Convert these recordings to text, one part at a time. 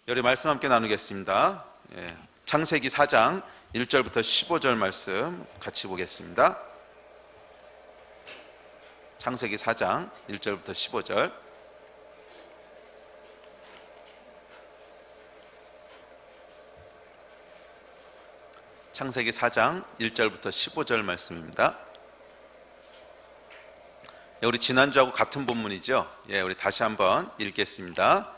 우리 말씀 함께 나누겠습니다. 창세기 4장 1절부터 15절 말씀 같이 보겠습니다. 창세기 4장 1절부터 15절. 창세기 4장 1절부터 15절 말씀입니다. 우리 지난주하고 같은 본문이죠. 우리 다시 한번 읽겠습니다.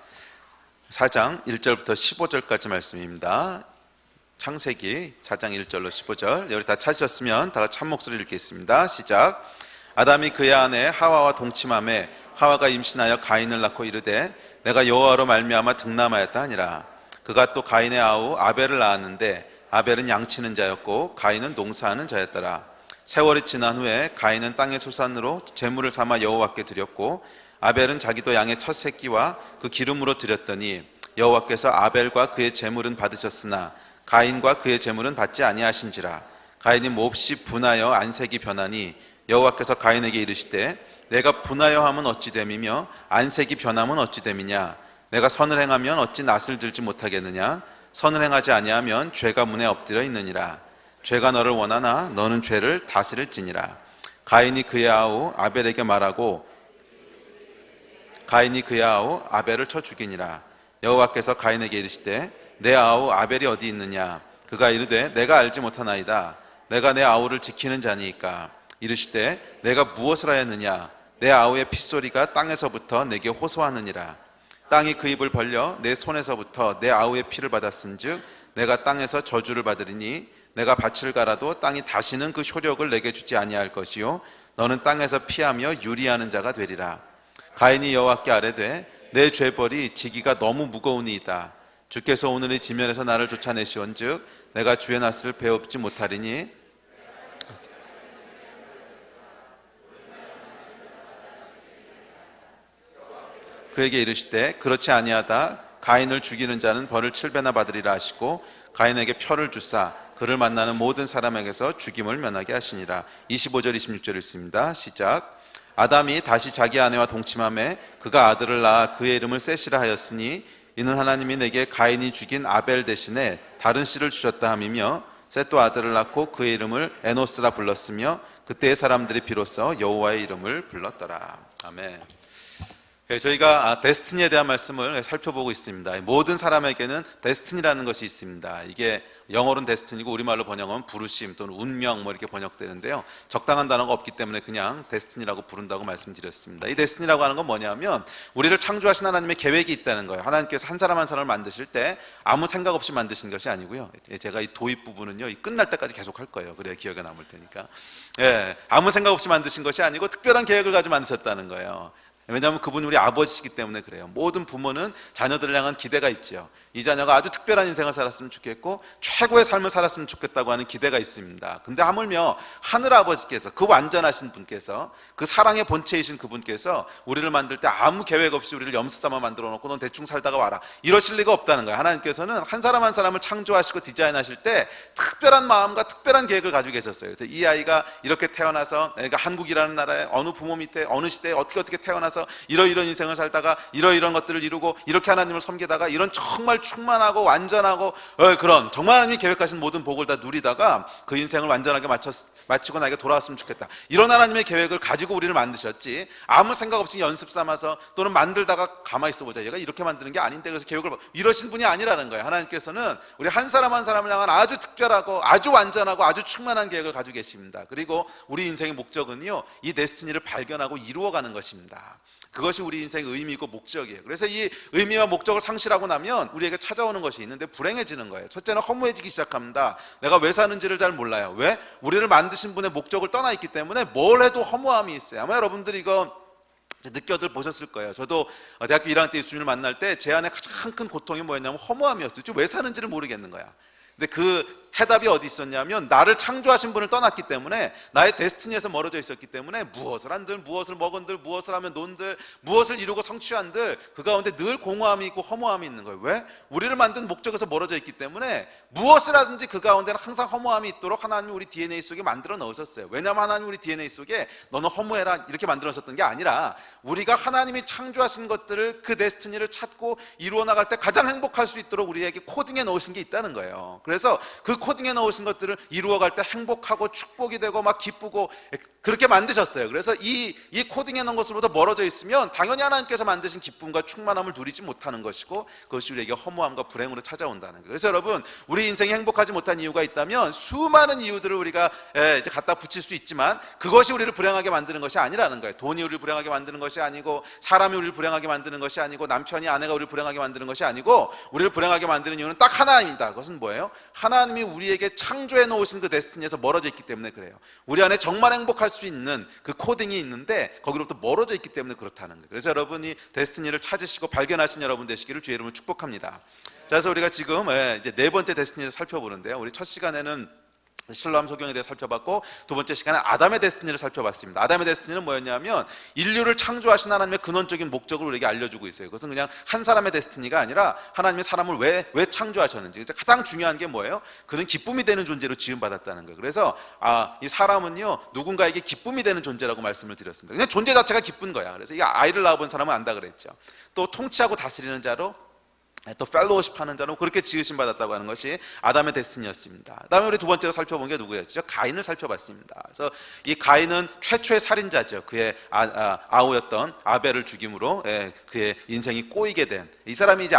4장 1절부터 15절까지 말씀입니다. 창세기 4장 1절로 15절. 우리 다 찾으셨으면 다 같이 한 목소리로 읽겠습니다. 시작. 아담이 그의 아내 하와와 동침하매 하와가 임신하여 가인을 낳고 이르되 내가 여호와로 말미암아 득남하였다 하니라. 그가 또 가인의 아우 아벨을 낳았는데 아벨은 양치는 자였고 가인은 농사하는 자였더라. 세월이 지난 후에 가인은 땅의 소산으로 제물을 삼아 여호와께 드렸고 아벨은 자기도 양의 첫 새끼와 그 기름으로 드렸더니 여호와께서 아벨과 그의 제물은 받으셨으나 가인과 그의 제물은 받지 아니하신지라. 가인이 몹시 분하여 안색이 변하니 여호와께서 가인에게 이르시되 내가 분하여 함은 어찌 됨이며 안색이 변함은 어찌 됨이냐. 내가 선을 행하면 어찌 낯을 들지 못하겠느냐. 선을 행하지 아니하면 죄가 문에 엎드려 있느니라. 죄가 너를 원하나 너는 죄를 다스릴지니라. 가인이 그의 아우 아벨에게 말하고 가인이 그의 아우 아벨을 쳐 죽이니라. 여호와께서 가인에게 이르시되 내 아우 아벨이 어디 있느냐. 그가 이르되 내가 알지 못하나이다. 내가 내 아우를 지키는 자니이까. 이르시되 내가 무엇을 하였느냐. 내 아우의 핏소리가 땅에서부터 내게 호소하느니라. 땅이 그 입을 벌려 내 손에서부터 내 아우의 피를 받았은즉 내가 땅에서 저주를 받으리니 내가 밭을 갈아도 땅이 다시는 그 효력을 내게 주지 아니할 것이요 너는 땅에서 피하며 유리하는 자가 되리라. 가인이 여호와께 아뢰되 내 죄벌이 지기가 너무 무거우니이다. 주께서 오늘 이 지면에서 나를 쫓아내시온즉 내가 주의 낯을 배웁지 못하리니 그에게 이르시되 그렇지 아니하다. 가인을 죽이는 자는 벌을 7배나 받으리라 하시고 가인에게 표를 주사 그를 만나는 모든 사람에게서 죽임을 면하게 하시니라. 25절 26절 읽습니다. 시작. 아담이 다시 자기 아내와 동침하매 그가 아들을 낳아 그의 이름을 셋이라 하였으니 이는 하나님이 내게 가인이 죽인 아벨 대신에 다른 씨를 주셨다 함이며 셋도 아들을 낳고 그의 이름을 에노스라 불렀으며 그때의 사람들이 비로소 여호와의 이름을 불렀더라. 아멘. 저희가 데스티니에 대한 말씀을 살펴보고 있습니다. 모든 사람에게는 데스티니라는 것이 있습니다. 이게 영어로는 데스티니고 우리말로 번역하면 부르심 또는 운명 이렇게 번역되는데요. 적당한 단어가 없기 때문에 그냥 데스티니라고 부른다고 말씀드렸습니다. 이 데스티니라고 하는 건 뭐냐면 우리를 창조하신 하나님의 계획이 있다는 거예요. 하나님께서 한 사람 한 사람을 만드실 때 아무 생각 없이 만드신 것이 아니고요. 제가 이 도입 부분은요, 이 끝날 때까지 계속 할 거예요. 그래야 기억에 남을 테니까. 아무 생각 없이 만드신 것이 아니고 특별한 계획을 가지고 만드셨다는 거예요. 왜냐하면 그분이 우리 아버지시기 때문에 그래요. 모든 부모는 자녀들을 향한 기대가 있죠. 이 자녀가 아주 특별한 인생을 살았으면 좋겠고 최고의 삶을 살았으면 좋겠다고 하는 기대가 있습니다. 근데 하물며 하늘아버지께서, 그 완전하신 분께서, 그 사랑의 본체이신 그분께서 우리를 만들 때 아무 계획 없이 우리를 염소 삼아 만들어 놓고 넌 대충 살다가 와라, 이러실 리가 없다는 거예요. 하나님께서는 한 사람 한 사람을 창조하시고 디자인하실 때 특별한 마음과 특별한 계획을 가지고 계셨어요. 그래서 이 아이가 이렇게 태어나서, 그러니까 한국이라는 나라에 어느 부모 밑에 어느 시대에 어떻게 태어나서 이러이런 인생을 살다가 이러이런 것들을 이루고 이렇게 하나님을 섬기다가 이런 정말 충만하고 완전하고 그런 정말 하나님이 계획하신 모든 복을 다 누리다가 그 인생을 완전하게 마치고 나에게 돌아왔으면 좋겠다, 이런 하나님의 계획을 가지고 우리를 만드셨지, 아무 생각 없이 연습 삼아서 또는 만들다가 가만히 있어보자, 얘가 이렇게 만드는 게 아닌데 그래서 계획을 이러신 분이 아니라는 거예요. 하나님께서는 우리 한 사람 한 사람을 향한 아주 특별하고 아주 완전하고 아주 충만한 계획을 가지고 계십니다. 그리고 우리 인생의 목적은요, 이 데스티니를 발견하고 이루어가는 것입니다. 그것이 우리 인생의 의미고 목적이에요. 그래서 이 의미와 목적을 상실하고 나면 우리에게 찾아오는 것이 있는데 불행해지는 거예요. 첫째는 허무해지기 시작합니다. 내가 왜 사는지를 잘 몰라요. 왜? 우리를 만드신 분의 목적을 떠나 있기 때문에 뭘 해도 허무함이 있어요. 아마 여러분들이 이거 느껴들 보셨을 거예요. 저도 대학교 1학년 때 예수님을 만날 때 제 안에 가장 큰 고통이 뭐였냐면 허무함이었어요. 왜 사는지를 모르겠는 거야. 근데 그 해답이 어디 있었냐면 나를 창조하신 분을 떠났기 때문에 나의 데스티니에서 멀어져 있었기 때문에 무엇을 한들 무엇을 먹은들 무엇을 하면 논들 무엇을 이루고 성취한들 그 가운데 늘 공허함이 있고 허무함이 있는 거예요. 왜? 우리를 만든 목적에서 멀어져 있기 때문에 무엇을 하든지 그 가운데는 항상 허무함이 있도록 하나님이 우리 DNA 속에 만들어 넣으셨어요. 왜냐하면 하나님이 우리 DNA 속에 너는 허무해라 이렇게 만들어 놓으셨던 게 아니라 우리가 하나님이 창조하신 것들을 그 데스티니를 찾고 이루어 나갈 때 가장 행복할 수 있도록 우리에게 코딩해 놓으신 게 있다는 거예요. 그래서 그 코딩해 놓으신 것들을 이루어갈 때 행복하고 축복이 되고 막 기쁘고 그렇게 만드셨어요. 그래서 이 코딩해 놓은 것으로부터 멀어져 있으면 당연히 하나님께서 만드신 기쁨과 충만함을 누리지 못하는 것이고 그것이 우리에게 허무함과 불행으로 찾아온다는 거예요. 그래서 여러분 우리 인생이 행복하지 못한 이유가 있다면 수많은 이유들을 우리가 이제 갖다 붙일 수 있지만 그것이 우리를 불행하게 만드는 것이 아니라는 거예요. 돈이 우리를 불행하게 만드는 것이 아니고 사람이 우리를 불행하게 만드는 것이 아니고 남편이 아내가 우리를 불행하게 만드는 것이 아니고 우리를 불행하게 만드는 이유는 딱 하나입니다. 그것은 뭐예요? 하나님이 우리에게 창조해 놓으신 그 데스티니에서 멀어져 있기 때문에 그래요. 우리 안에 정말 행복할 수 있는 그 코딩이 있는데 거기로부터 멀어져 있기 때문에 그렇다는 거예요. 그래서 여러분이 데스티니를 찾으시고 발견하신 여러분 되시기를 주의 이름으로 축복합니다. 자, 그래서 우리가 지금 이제 네 번째 데스티니를 살펴보는데요. 우리 첫 시간에는 실로암 소경에 대해 살펴봤고 두 번째 시간에 아담의 데스티니를 살펴봤습니다. 아담의 데스티니는 뭐였냐면 인류를 창조하신 하나님의 근원적인 목적을 우리에게 알려주고 있어요. 그것은 그냥 한 사람의 데스티니가 아니라 하나님이 사람을 왜 창조하셨는지. 가장 중요한 게 뭐예요? 그는 기쁨이 되는 존재로 지음받았다는 거예요. 그래서 이 사람은요 누군가에게 기쁨이 되는 존재라고 말씀을 드렸습니다. 그냥 존재 자체가 기쁜 거야. 그래서 이 아이를 낳아본 사람은 안다 그랬죠. 또 통치하고 다스리는 자로 또 펠로우십 하는 자로 그렇게 지으심 받았다고 하는 것이 아담의 데스티니였습니다. 그다음에 우리 두 번째로 살펴본 게 누구였죠? 가인을 살펴봤습니다. 그래서 이 가인은 최초의 살인자죠. 그의 아우였던 아벨을 죽임으로 그의 인생이 꼬이게 된 이 사람이 이제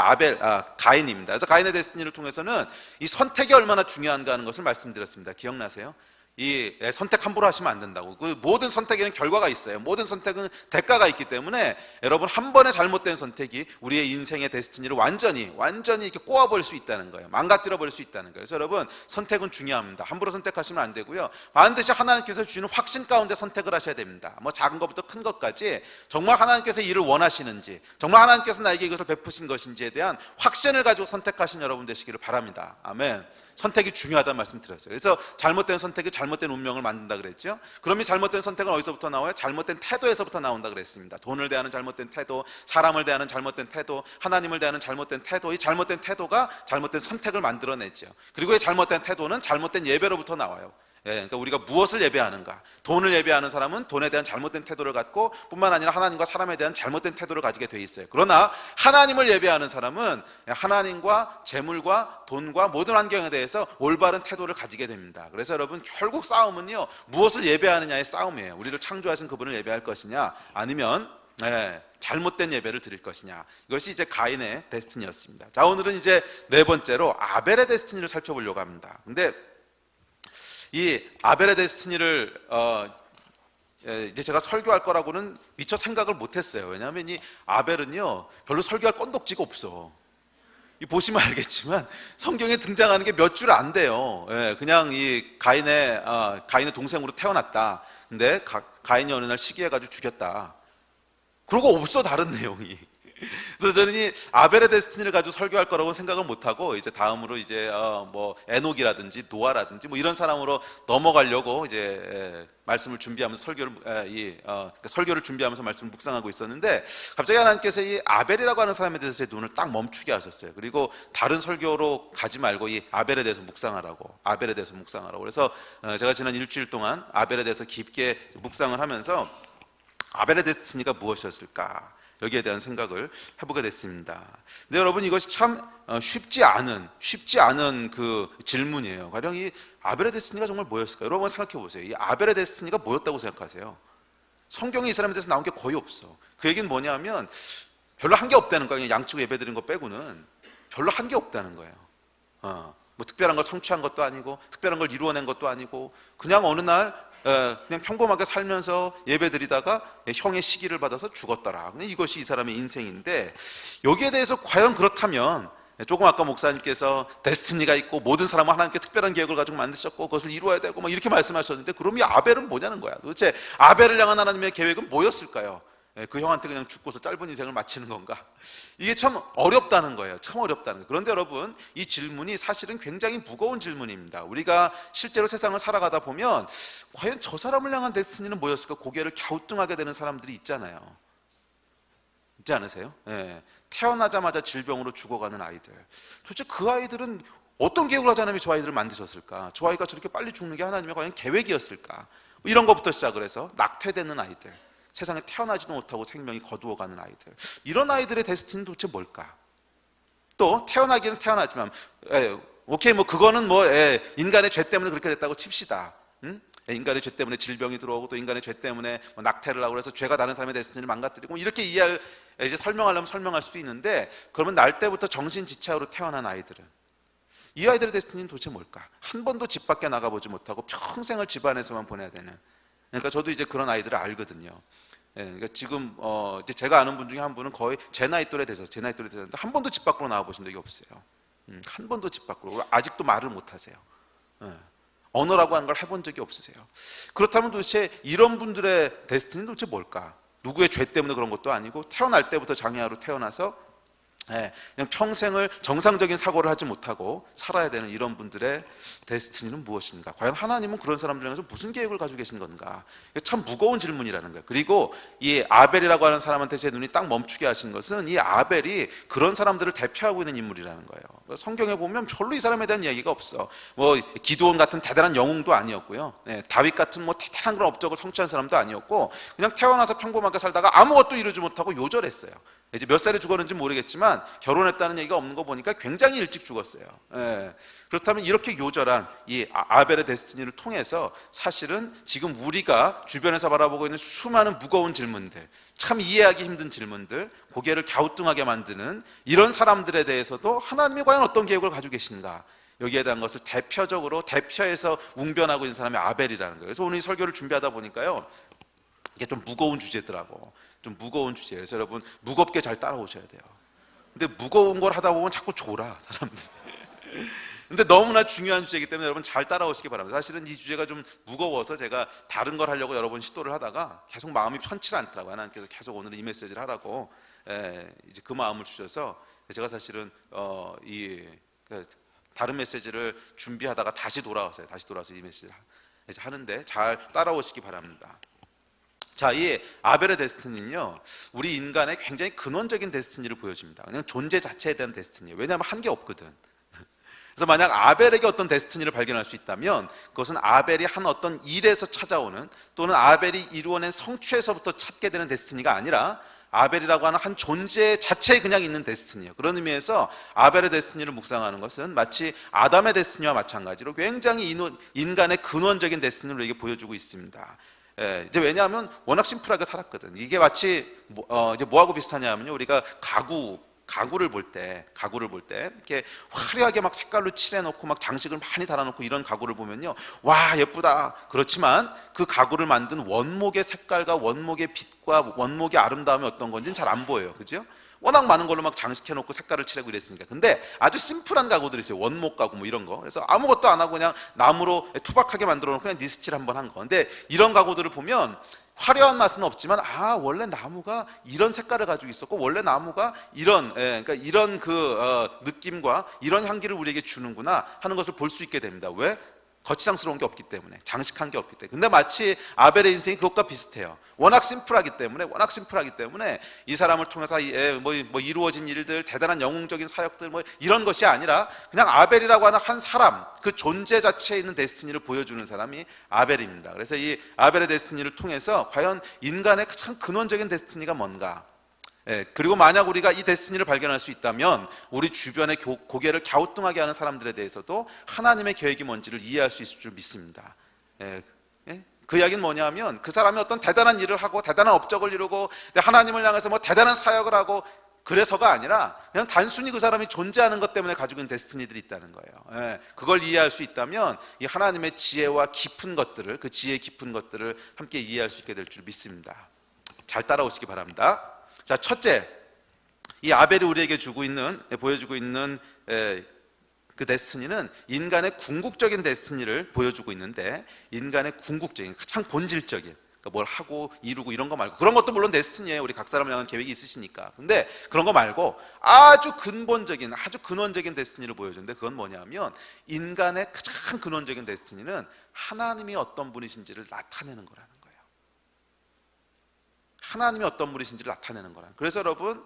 가인입니다. 그래서 가인의 데스티니를 통해서는 이 선택이 얼마나 중요한가 하는 것을 말씀드렸습니다. 기억나세요? 이 선택 함부로 하시면 안 된다고. 그 모든 선택에는 결과가 있어요. 모든 선택은 대가가 있기 때문에 여러분 한 번의 잘못된 선택이 우리의 인생의 데스티니를 완전히 이렇게 꼬아버릴 수 있다는 거예요. 망가뜨려 버릴 수 있다는 거예요. 그래서 여러분 선택은 중요합니다. 함부로 선택하시면 안 되고요. 반드시 하나님께서 주시는 확신 가운데 선택을 하셔야 됩니다. 뭐 작은 것부터 큰 것까지 정말 하나님께서 이를 원하시는지, 정말 하나님께서 나에게 이것을 베푸신 것인지에 대한 확신을 가지고 선택하신 여러분 되시기를 바랍니다. 아멘. 선택이 중요하다는 말씀 드렸어요. 그래서 잘못된 선택이 잘못된 운명을 만든다 그랬죠. 그럼 이 잘못된 선택은 어디서부터 나와요? 잘못된 태도에서부터 나온다 그랬습니다. 돈을 대하는 잘못된 태도, 사람을 대하는 잘못된 태도, 하나님을 대하는 잘못된 태도, 이 잘못된 태도가 잘못된 선택을 만들어냈죠. 그리고 이 잘못된 태도는 잘못된 예배로부터 나와요. 그러니까 우리가 무엇을 예배하는가? 돈을 예배하는 사람은 돈에 대한 잘못된 태도를 갖고 뿐만 아니라 하나님과 사람에 대한 잘못된 태도를 가지게 돼 있어요. 그러나 하나님을 예배하는 사람은 하나님과 재물과 돈과 모든 환경에 대해서 올바른 태도를 가지게 됩니다. 그래서 여러분 결국 싸움은요 무엇을 예배하느냐의 싸움이에요. 우리를 창조하신 그분을 예배할 것이냐 아니면 잘못된 예배를 드릴 것이냐. 이것이 이제 가인의 데스티니였습니다. 자, 오늘은 이제 네 번째로 아벨의 데스티니를 살펴보려고 합니다. 근데 이 아벨의 데스티니를 이제 제가 설교할 거라고는 미처 생각을 못했어요. 왜냐하면 이 아벨은요 별로 설교할 건덕지가 없어. 이 보시면 알겠지만 성경에 등장하는 게 몇 줄 안 돼요. 그냥 이 가인의 동생으로 태어났다. 근데 가인이 어느 날 시기해가지고 죽였다. 그러고 없어 다른 내용이. 그래서 저는 이 아벨의 데스티니를 가지고 설교할 거라고 생각을 못하고 이제 다음으로 이제 뭐 에녹이라든지 노아라든지 뭐 이런 사람으로 넘어가려고 이제 말씀을 준비하면서 설교를 준비하면서 말씀을 묵상하고 있었는데 갑자기 하나님께서 이 아벨이라고 하는 사람에 대해서 제 눈을 딱 멈추게 하셨어요. 그리고 다른 설교로 가지 말고 이 아벨에 대해서 묵상하라고. 그래서 제가 지난 일주일 동안 아벨에 대해서 깊게 묵상을 하면서 아벨의 데스티니가 무엇이었을까? 여기에 대한 생각을 해보게 됐습니다. 근데 여러분 이것이 참 쉽지 않은 그 질문이에요. 가령 이 아벨의 데스티니가 정말 뭐였을까요? 여러분 생각해 보세요. 이 아벨의 데스티니가 뭐였다고 생각하세요? 성경에 이 사람에 대해서 나온 게 거의 없어. 그 얘기는 뭐냐면 별로 한 게 없다는 거예요. 양치고 예배드린 것 빼고는 별로 한 게 없다는 거예요. 뭐 특별한 걸 성취한 것도 아니고 특별한 걸 이루어낸 것도 아니고 그냥 어느 날 그냥 평범하게 살면서 예배드리다가 형의 시기를 받아서 죽었더라. 이것이 이 사람의 인생인데 여기에 대해서 과연 그렇다면 조금 아까 목사님께서 데스티니가 있고 모든 사람은 하나님께 특별한 계획을 가지고 만드셨고 그것을 이루어야 되고 뭐 이렇게 말씀하셨는데 그럼 이 아벨은 뭐냐는 거야. 도대체 아벨을 향한 하나님의 계획은 뭐였을까요? 그 형한테 그냥 죽고서 짧은 인생을 마치는 건가? 이게 참 어렵다는 거예요. 참 어렵다는 거예요. 그런데 여러분, 이 질문이 사실은 굉장히 무거운 질문입니다. 우리가 실제로 세상을 살아가다 보면 과연 저 사람을 향한 데스티니는 뭐였을까? 고개를 갸우뚱하게 되는 사람들이 있잖아요. 있지 않으세요? 태어나자마자 질병으로 죽어가는 아이들. 도대체 그 아이들은 어떤 계획을 하자 하나님이 저 아이들을 만드셨을까? 저 아이가 저렇게 빨리 죽는 게 하나님의 과연 계획이었을까? 이런 것부터 시작을 해서 낙태되는 아이들, 세상에 태어나지도 못하고 생명이 거두어가는 아이들, 이런 아이들의 데스티니는 도대체 뭘까? 또 태어나기는 태어나지만 오케이 뭐 그거는 뭐 인간의 죄 때문에 그렇게 됐다고 칩시다. 인간의 죄 때문에 질병이 들어오고 또 인간의 죄 때문에 뭐 낙태를 하고 그래서 죄가 다른 사람의 데스티니를 망가뜨리고 이렇게 이제 설명하려면 설명할 수도 있는데, 그러면 날 때부터 정신지체로 태어난 아이들은, 이 아이들의 데스티니는 도대체 뭘까? 한 번도 집 밖에 나가보지 못하고 평생을 집 안에서만 보내야 되는. 그러니까 저도 이제 그런 아이들을 알거든요. 그러니까 지금 이제 제가 아는 분 중에 한 분은 거의 제 나이 또래 되셨는데 한 번도 집 밖으로 나와 보신 적이 없어요. 한 번도 집 밖으로. 아직도 말을 못 하세요. 언어라고 하는 걸 해본 적이 없으세요. 그렇다면 도대체 이런 분들의 데스티니는 도대체 뭘까? 누구의 죄 때문에 그런 것도 아니고 태어날 때부터 장애아로 태어나서 그냥 평생을 정상적인 사고를 하지 못하고 살아야 되는 이런 분들의 데스티니는 무엇인가? 과연 하나님은 그런 사람들 향해서 무슨 계획을 가지고 계신 건가? 참 무거운 질문이라는 거예요. 그리고 이 아벨이라고 하는 사람한테 제 눈이 딱 멈추게 하신 것은 이 아벨이 그런 사람들을 대표하고 있는 인물이라는 거예요. 성경에 보면 별로 이 사람에 대한 이야기가 없어. 뭐 기드온 같은 대단한 영웅도 아니었고요. 다윗 같은 뭐 대단한 그런 업적을 성취한 사람도 아니었고, 그냥 태어나서 평범하게 살다가 아무것도 이루지 못하고 요절했어요. 이제 몇 살에 죽었는지 모르겠지만 결혼했다는 얘기가 없는 거 보니까 굉장히 일찍 죽었어요. 그렇다면 이렇게 요절한 이 아벨의 데스티니를 통해서 사실은 지금 우리가 주변에서 바라보고 있는 수많은 무거운 질문들, 참 이해하기 힘든 질문들, 고개를 갸우뚱하게 만드는 이런 사람들에 대해서도 하나님이 과연 어떤 계획을 가지고 계신가? 여기에 대한 것을 대표해서 웅변하고 있는 사람이 아벨이라는 거예요. 그래서 오늘 이 설교를 준비하다 보니까요, 이게 좀 무거운 주제더라고. 좀 무거운 주제예요. 그래서 여러분 무겁게 잘 따라오셔야 돼요. 근데 무거운 걸 하다 보면 자꾸 졸아 사람들이. 근데 너무나 중요한 주제이기 때문에 여러분 잘 따라오시기 바랍니다. 사실은 이 주제가 좀 무거워서 제가 다른 걸 하려고 여러 번 시도를 하다가 계속 마음이 편치 않더라고요. 하나님께서 계속 오늘은 이 메시지를 하라고 이제 그 마음을 주셔서 제가 사실은 다른 메시지를 준비하다가 다시 돌아와서 이 메시지를 하는데 잘 따라오시기 바랍니다. 자, 이 아벨의 데스티니는요, 우리 인간의 굉장히 근원적인 데스티니를 보여줍니다. 그냥 존재 자체에 대한 데스티니예요. 왜냐하면 한 게 없거든. 그래서 만약 아벨에게 어떤 데스티니를 발견할 수 있다면 그것은 아벨이 한 어떤 일에서 찾아오는, 또는 아벨이 이루어낸 성취에서부터 찾게 되는 데스티니가 아니라 아벨이라고 하는 한 존재 자체에 그냥 있는 데스티니예요. 그런 의미에서 아벨의 데스티니를 묵상하는 것은 마치 아담의 데스티니와 마찬가지로 굉장히 인간의 근원적인 데스티니를 우리에게 보여주고 있습니다. 이제 왜냐하면 워낙 심플하게 살았거든. 이게 마치 이제 뭐하고 비슷하냐면요, 우리가 가구를 볼 때 이렇게 화려하게 막 색깔로 칠해놓고 막 장식을 많이 달아놓고 이런 가구를 보면요, 와 예쁘다. 그렇지만 그 가구를 만든 원목의 색깔과 원목의 빛과 원목의 아름다움이 어떤 건지는 잘 안 보여요. 그죠? 워낙 많은 걸로 막 장식해놓고 색깔을 칠하고 이랬으니까. 근데 아주 심플한 가구들이 있어요. 원목 가구 뭐 이런 거. 그래서 아무것도 안 하고 그냥 나무로 투박하게 만들어놓고 그냥 니스칠 한번 한 거. 근데 이런 가구들을 보면 화려한 맛은 없지만, 원래 나무가 이런 색깔을 가지고 있었고, 원래 나무가 그러니까 이런 느낌과 이런 향기를 우리에게 주는구나 하는 것을 볼 수 있게 됩니다. 왜? 거치장스러운 게 없기 때문에, 장식한 게 없기 때문에. 근데 마치 아벨의 인생이 그것과 비슷해요. 워낙 심플하기 때문에 이 사람을 통해서 뭐 이루어진 일들, 대단한 영웅적인 사역들 뭐 이런 것이 아니라 그냥 아벨이라고 하는 한 사람, 그 존재 자체에 있는 데스티니를 보여주는 사람이 아벨입니다. 그래서 이 아벨의 데스티니를 통해서 과연 인간의 가장 근원적인 데스티니가 뭔가, 그리고 만약 우리가 이 데스티니를 발견할 수 있다면 우리 주변에 고개를 갸우뚱하게 하는 사람들에 대해서도 하나님의 계획이 뭔지를 이해할 수 있을 줄 믿습니다. 그 이야기는 뭐냐면, 그 사람이 어떤 대단한 일을 하고 대단한 업적을 이루고 하나님을 향해서 뭐 대단한 사역을 하고 그래서가 아니라 그냥 단순히 그 사람이 존재하는 것 때문에 가지고 있는 데스티니들이 있다는 거예요. 그걸 이해할 수 있다면 이 하나님의 지혜와 깊은 것들을, 그 지혜 깊은 것들을 함께 이해할 수 있게 될 줄 믿습니다. 잘 따라오시기 바랍니다. 자, 첫째, 이 아벨이 우리에게 보여주고 있는 그 데스티니는 인간의 궁극적인 데스티니를 보여주고 있는데, 인간의 궁극적인, 가장 본질적인, 그러니까 뭘 하고 이루고 이런 거 말고, 그런 것도 물론 데스티니예요. 우리 각 사람을 향한 계획이 있으시니까. 근데 그런 거 말고 아주 근본적인, 아주 근원적인 데스티니를 보여주는데, 그건 뭐냐면 인간의 가장 근원적인 데스티니는 하나님이 어떤 분이신지를 나타내는 거라는 거예요. 하나님이 어떤 분이신지를 나타내는 거라는. 그래서 여러분,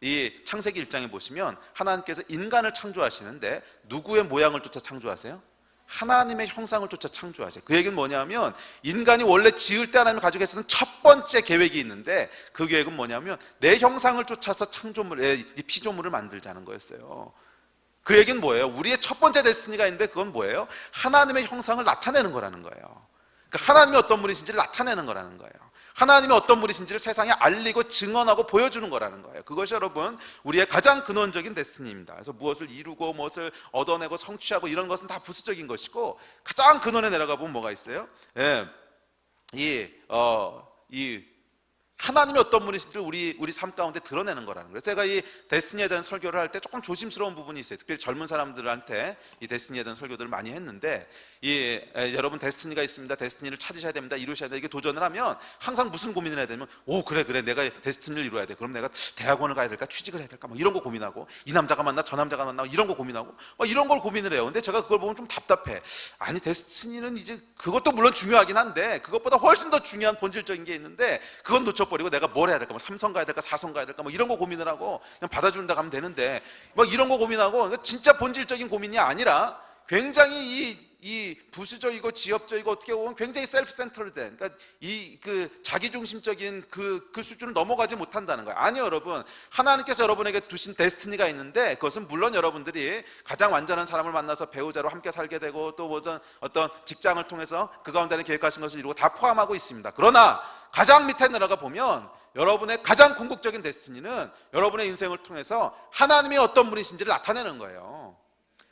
이 창세기 1장에 보시면 하나님께서 인간을 창조하시는데 누구의 모양을 쫓아 창조하세요? 하나님의 형상을 쫓아 창조하세요. 그 얘기는 뭐냐면 인간이 원래 지을 때 하나님이 가지고 계시는 첫 번째 계획이 있는데, 그 계획은 뭐냐면 내 형상을 쫓아서 피조물을 만들자는 거였어요. 그 얘기는 뭐예요? 우리의 첫 번째 데스티니가 있는데 그건 뭐예요? 하나님의 형상을 나타내는 거라는 거예요. 그러니까 하나님이 어떤 분이신지를 나타내는 거라는 거예요. 하나님이 어떤 분이신지를 세상에 알리고 증언하고 보여주는 거라는 거예요. 그것이 여러분 우리의 가장 근원적인 데스티니입니다. 그래서 무엇을 이루고 무엇을 얻어내고 성취하고 이런 것은 다 부수적인 것이고, 가장 근원에 내려가 보면 뭐가 있어요? 이 하나님이 어떤 분이신지를 우리 삶 가운데 드러내는 거라는 거예요. 제가 이 데스티니에 대한 설교를 할 때 조금 조심스러운 부분이 있어요. 특별히 젊은 사람들한테 이 데스티니에 대한 설교들을 많이 했는데, 여러분 데스티니가 있습니다, 데스티니를 찾으셔야 됩니다, 이루셔야 돼요, 이게 도전을 하면 항상 무슨 고민을 해야 되냐면, 그래 내가 데스티니를 이루어야 돼. 그럼 내가 대학원을 가야 될까, 취직을 해야 될까, 뭐 이런 거 고민하고, 이 남자가 만나 저 남자가 만나 이런 거 고민하고, 이런 걸 고민을 해요. 근데 제가 그걸 보면 좀 답답해. 아니 데스티니는 이제 그것도 물론 중요하긴 한데 그것보다 훨씬 더 중요한 본질적인 게 있는데, 그건 놓쳐버리고 내가 뭘 해야 될까, 뭐 삼성 가야 될까, 사성 가야 될까, 뭐 이런 거 고민을 하고 그냥 받아준다 가면 되는데, 이런 거 고민하고, 진짜 본질적인 고민이 아니라 굉장히 이 부수적이고 지엽적이고 어떻게 보면 굉장히 셀프 센터드된, 그러니까 그 자기중심적인 그 수준을 넘어가지 못한다는 거예요. 아니요, 여러분, 하나님께서 여러분에게 두신 데스티니가 있는데, 그것은 물론 여러분들이 가장 완전한 사람을 만나서 배우자로 함께 살게 되고, 또 어떤 직장을 통해서 그 가운데는 계획하신 것을 이루고 다 포함하고 있습니다. 그러나 가장 밑에 내려가 보면 여러분의 가장 궁극적인 데스티니는 여러분의 인생을 통해서 하나님이 어떤 분이신지를 나타내는 거예요.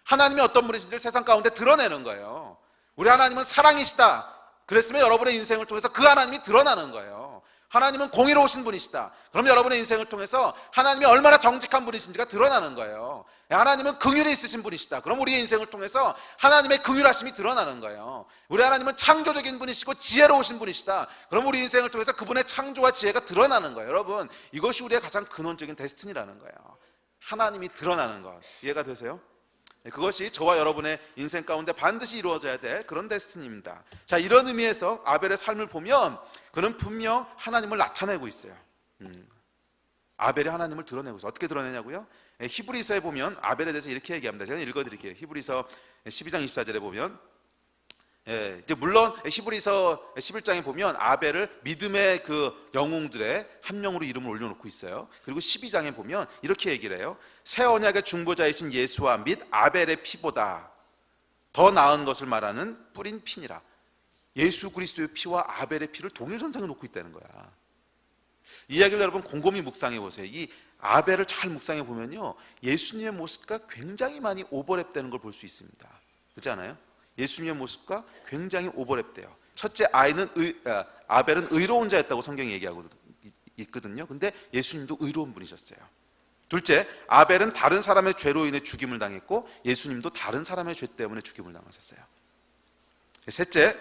하나님이 어떤 분이신지를 세상 가운데 드러내는 거예요. 우리 하나님은 사랑이시다. 그랬으면 여러분의 인생을 통해서 그 하나님이 드러나는 거예요. 하나님은 공의로우신 분이시다. 그럼 여러분의 인생을 통해서 하나님이 얼마나 정직한 분이신지가 드러나는 거예요. 하나님은 긍휼이 있으신 분이시다. 그럼 우리의 인생을 통해서 하나님의 긍휼하심이 드러나는 거예요. 우리 하나님은 창조적인 분이시고 지혜로우신 분이시다. 그럼 우리 인생을 통해서 그분의 창조와 지혜가 드러나는 거예요. 여러분, 이것이 우리의 가장 근원적인 데스티니라는 거예요. 하나님이 드러나는 것. 이해가 되세요? 그것이 저와 여러분의 인생 가운데 반드시 이루어져야 될 그런 데스티니입니다. 자, 이런 의미에서 아벨의 삶을 보면 그는 분명 하나님을 나타내고 있어요. 아벨이 하나님을 드러내고 있어요. 어떻게 드러내냐고요? 히브리서에 보면 아벨에 대해서 이렇게 얘기합니다. 제가 읽어드릴게요. 히브리서 12장 24절에 보면, 이제 물론 히브리서 11장에 보면 아벨을 믿음의 그 영웅들의 한 명으로 이름을 올려놓고 있어요. 그리고 12장에 보면 이렇게 얘기를 해요. 새 언약의 중보자이신 예수와 및 아벨의 피보다 더 나은 것을 말하는 뿌린 피니라. 예수 그리스도의 피와 아벨의 피를 동일선상에 놓고 있다는 거야. 이 이야기를 여러분 곰곰이 묵상해 보세요. 이 아벨을 잘 묵상해 보면요, 예수님의 모습과 굉장히 많이 오버랩되는 걸 볼 수 있습니다. 그렇지 않아요? 예수님의 모습과 굉장히 오버랩돼요. 첫째, 아벨은 의로운 자였다고 성경이 얘기하고 있거든요. 근데 예수님도 의로운 분이셨어요. 둘째, 아벨은 다른 사람의 죄로 인해 죽임을 당했고 예수님도 다른 사람의 죄 때문에 죽임을 당하셨어요. 셋째,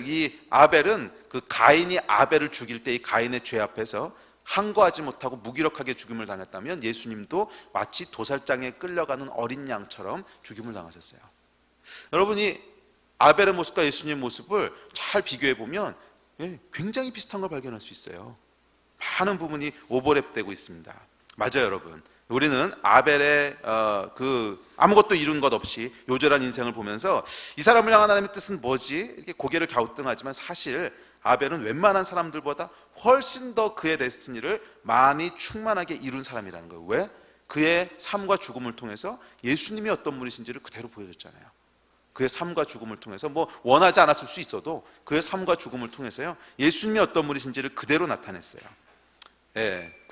이 아벨은 그 가인이 아벨을 죽일 때 이 가인의 죄 앞에서 항거하지 못하고 무기력하게 죽임을 당했다면, 예수님도 마치 도살장에 끌려가는 어린 양처럼 죽임을 당하셨어요. 여러분이 아벨의 모습과 예수님의 모습을 잘 비교해 보면 굉장히 비슷한 걸 발견할 수 있어요. 많은 부분이 오버랩되고 있습니다. 맞아요, 여러분. 우리는 아벨의 아무것도 이룬 것 없이 요절한 인생을 보면서 이 사람을 향한 하나님의 뜻은 뭐지? 이렇게 고개를 갸우뚱하지만, 사실 아벨은 웬만한 사람들보다 훨씬 더 그의 데스티니를 많이 충만하게 이룬 사람이라는 거예요. 왜? 그의 삶과 죽음을 통해서 예수님이 어떤 분이신지를 그대로 보여줬잖아요. 그의 삶과 죽음을 통해서, 원하지 않았을 수 있어도 그의 삶과 죽음을 통해서요, 예수님이 어떤 분이신지를 그대로 나타냈어요.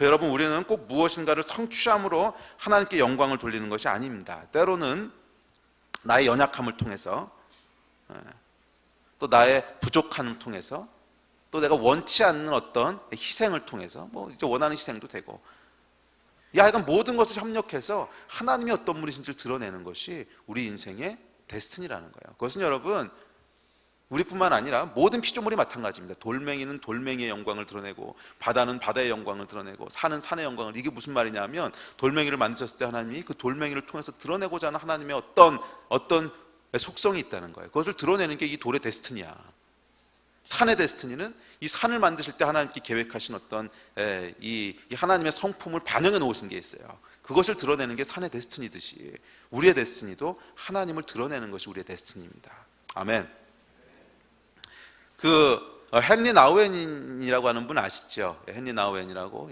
여러분, 우리는 꼭 무엇인가를 성취함으로 하나님께 영광을 돌리는 것이 아닙니다. 때로는 나의 연약함을 통해서, 또 나의 부족함을 통해서, 또 내가 원치 않는 어떤 희생을 통해서, 이제 원하는 희생도 되고, 하여간 모든 것을 협력해서 하나님이 어떤 분이신지를 드러내는 것이 우리 인생의 데스티니라는 거예요. 그것은 여러분 우리뿐만 아니라 모든 피조물이 마찬가지입니다. 돌멩이는 돌멩이의 영광을 드러내고 바다는 바다의 영광을 드러내고 산은 산의 영광을, 이게 무슨 말이냐면 돌멩이를 만드셨을 때 하나님이 그 돌멩이를 통해서 드러내고자 하는 하나님의 어떤 속성이 있다는 거예요. 그것을 드러내는 게 이 돌의 데스티니야. 산의 데스티니는 이 산을 만드실 때 하나님께 계획하신 어떤 이 하나님의 성품을 반영해 놓으신 게 있어요. 그것을 드러내는 게 산의 데스티니듯이 우리의 데스티니도 하나님을 드러내는 것이 우리의 데스티니입니다. 아멘. 헨리 나우엔이라고 하는 분 아시죠? 헨리 나우엔이라고,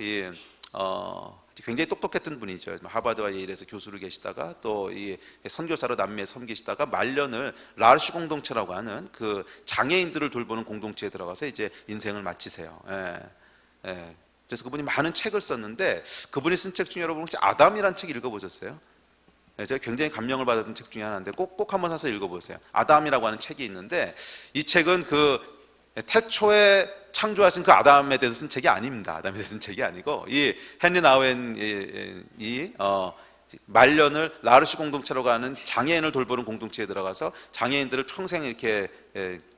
굉장히 똑똑했던 분이죠. 하버드와 예일에서 교수로 계시다가 또 이 선교사로 남미에 섬기시다가 말년을 라르슈 공동체라고 하는 그 장애인들을 돌보는 공동체에 들어가서 이제 인생을 마치세요. 그래서 그분이 많은 책을 썼는데, 그분이 쓴 책 중에 여러분 혹시 아담이라는 책 읽어보셨어요? 제가 굉장히 감명을 받았던 책 중에 하나인데 꼭 한번 사서 읽어보세요. 아담이라고 하는 책이 있는데, 이 책은 그 태초에 창조하신 그 아담에 대해서 쓴 책이 아닙니다. 아담에 대해서 쓴 책이 아니고, 이 헨리 나우엔이 말년을 라르슈 공동체라고 하는 장애인을 돌보는 공동체에 들어가서 장애인들을 평생 이렇게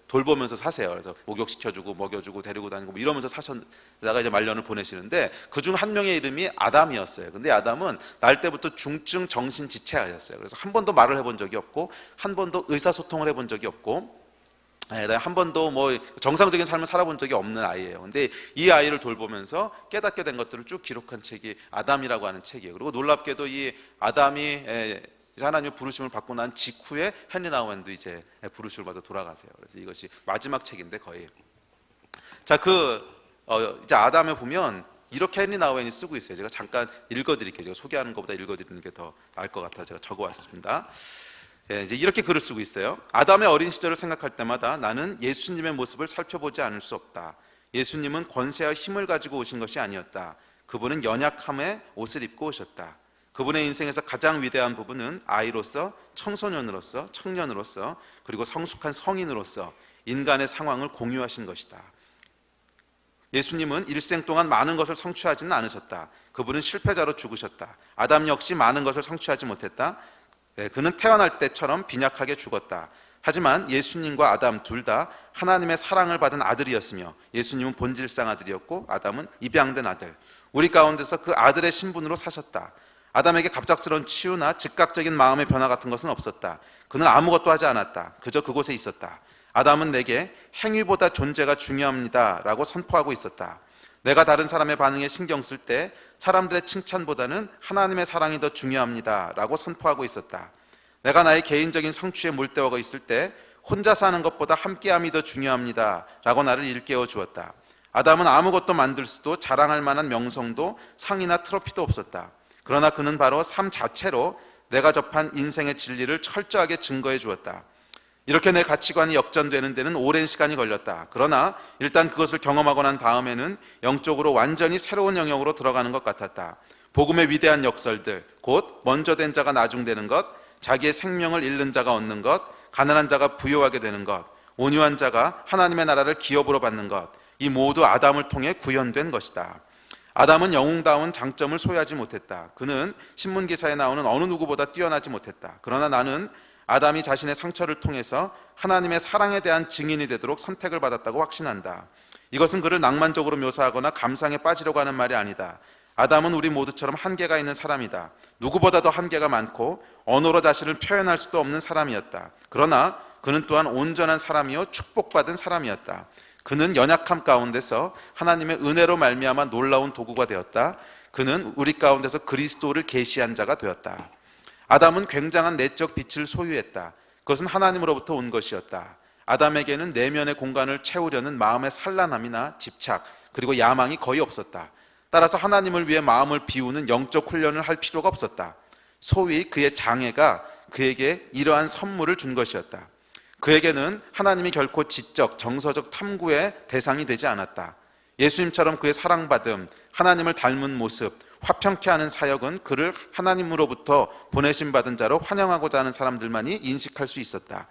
돌보면서 사세요. 그래서 목욕시켜주고 먹여주고 데리고 다니고 뭐 이러면서 사셨다가 이제 말년을 보내시는데, 그중 한 명의 이름이 아담이었어요. 근데 아담은 날 때부터 중증 정신지체아였어요. 그래서 한 번도 말을 해본 적이 없고, 한 번도 의사소통을 해본 적이 없고, 한 번도 뭐 정상적인 삶을 살아본 적이 없는 아이예요. 근데 이 아이를 돌보면서 깨닫게 된 것들을 쭉 기록한 책이 아담이라고 하는 책이에요. 그리고 놀랍게도 이 아담이 하나님의 부르심을 받고 난 직후에 헨리 나우엔도 이제 부르심을 받아 돌아가세요. 그래서 이것이 마지막 책인데 거의. 자, 이제 아담에 보면 이렇게 헨리 나우엔이 쓰고 있어요. 제가 잠깐 읽어드릴게요. 제가 소개하는 것보다 읽어드리는 게 더 나을 것 같아서 제가 적어왔습니다. 이제 이렇게 글을 쓰고 있어요. 아담의 어린 시절을 생각할 때마다 나는 예수님의 모습을 살펴보지 않을 수 없다. 예수님은 권세와 힘을 가지고 오신 것이 아니었다. 그분은 연약함의 옷을 입고 오셨다. 그분의 인생에서 가장 위대한 부분은 아이로서, 청소년으로서, 청년으로서, 그리고 성숙한 성인으로서 인간의 상황을 공유하신 것이다. 예수님은 일생 동안 많은 것을 성취하지는 않으셨다. 그분은 실패자로 죽으셨다. 아담 역시 많은 것을 성취하지 못했다. 그는 태어날 때처럼 빈약하게 죽었다. 하지만 예수님과 아담 둘 다 하나님의 사랑을 받은 아들이었으며, 예수님은 본질상 아들이었고 아담은 입양된 아들, 우리 가운데서 그 아들의 신분으로 사셨다. 아담에게 갑작스러운 치유나 즉각적인 마음의 변화 같은 것은 없었다. 그는 아무것도 하지 않았다. 그저 그곳에 있었다. 아담은 내게 행위보다 존재가 중요합니다 라고 선포하고 있었다. 내가 다른 사람의 반응에 신경 쓸 때 사람들의 칭찬보다는 하나님의 사랑이 더 중요합니다 라고 선포하고 있었다. 내가 나의 개인적인 성취에 몰두하고 있을 때 혼자 사는 것보다 함께함이 더 중요합니다 라고 나를 일깨워 주었다. 아담은 아무것도 만들 수도 자랑할 만한 명성도 상이나 트로피도 없었다. 그러나 그는 바로 삶 자체로 내가 접한 인생의 진리를 철저하게 증거해 주었다. 이렇게 내 가치관이 역전되는 데는 오랜 시간이 걸렸다. 그러나 일단 그것을 경험하고 난 다음에는 영적으로 완전히 새로운 영역으로 들어가는 것 같았다. 복음의 위대한 역설들, 곧 먼저 된 자가 나중되는 것, 자기의 생명을 잃는 자가 얻는 것, 가난한 자가 부유하게 되는 것, 온유한 자가 하나님의 나라를 기업으로 받는 것, 이 모두 아담을 통해 구현된 것이다. 아담은 영웅다운 장점을 소유하지 못했다. 그는 신문기사에 나오는 어느 누구보다 뛰어나지 못했다. 그러나 나는 아담이 자신의 상처를 통해서 하나님의 사랑에 대한 증인이 되도록 선택을 받았다고 확신한다. 이것은 그를 낭만적으로 묘사하거나 감상에 빠지려고 하는 말이 아니다. 아담은 우리 모두처럼 한계가 있는 사람이다. 누구보다도 한계가 많고 언어로 자신을 표현할 수도 없는 사람이었다. 그러나 그는 또한 온전한 사람이요 축복받은 사람이었다. 그는 연약함 가운데서 하나님의 은혜로 말미암아 놀라운 도구가 되었다. 그는 우리 가운데서 그리스도를 계시한 자가 되었다. 아담은 굉장한 내적 빛을 소유했다. 그것은 하나님으로부터 온 것이었다. 아담에게는 내면의 공간을 채우려는 마음의 산란함이나 집착, 그리고 야망이 거의 없었다. 따라서 하나님을 위해 마음을 비우는 영적 훈련을 할 필요가 없었다. 소위 그의 장애가 그에게 이러한 선물을 준 것이었다. 그에게는 하나님이 결코 지적, 정서적 탐구의 대상이 되지 않았다. 예수님처럼 그의 사랑받음, 하나님을 닮은 모습, 화평케 하는 사역은 그를 하나님으로부터 보내심 받은 자로 환영하고자 하는 사람들만이 인식할 수 있었다.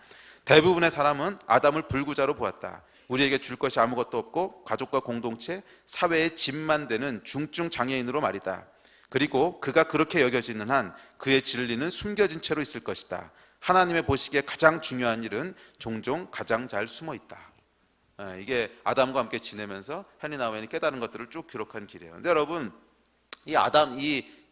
대부분의 사람은 아담을 불구자로 보았다. 우리에게 줄 것이 아무것도 없고 가족과 공동체, 사회의 짐만 되는 중증 장애인으로 말이다. 그리고 그가 그렇게 여겨지는 한 그의 진리는 숨겨진 채로 있을 것이다. 하나님의 보시기에 가장 중요한 일은 종종 가장 잘 숨어 있다. 이게 아담과 함께 지내면서 헨리 나우엔이 깨달은 것들을 쭉 기록한 길이에요. 근데 여러분, 이 아담,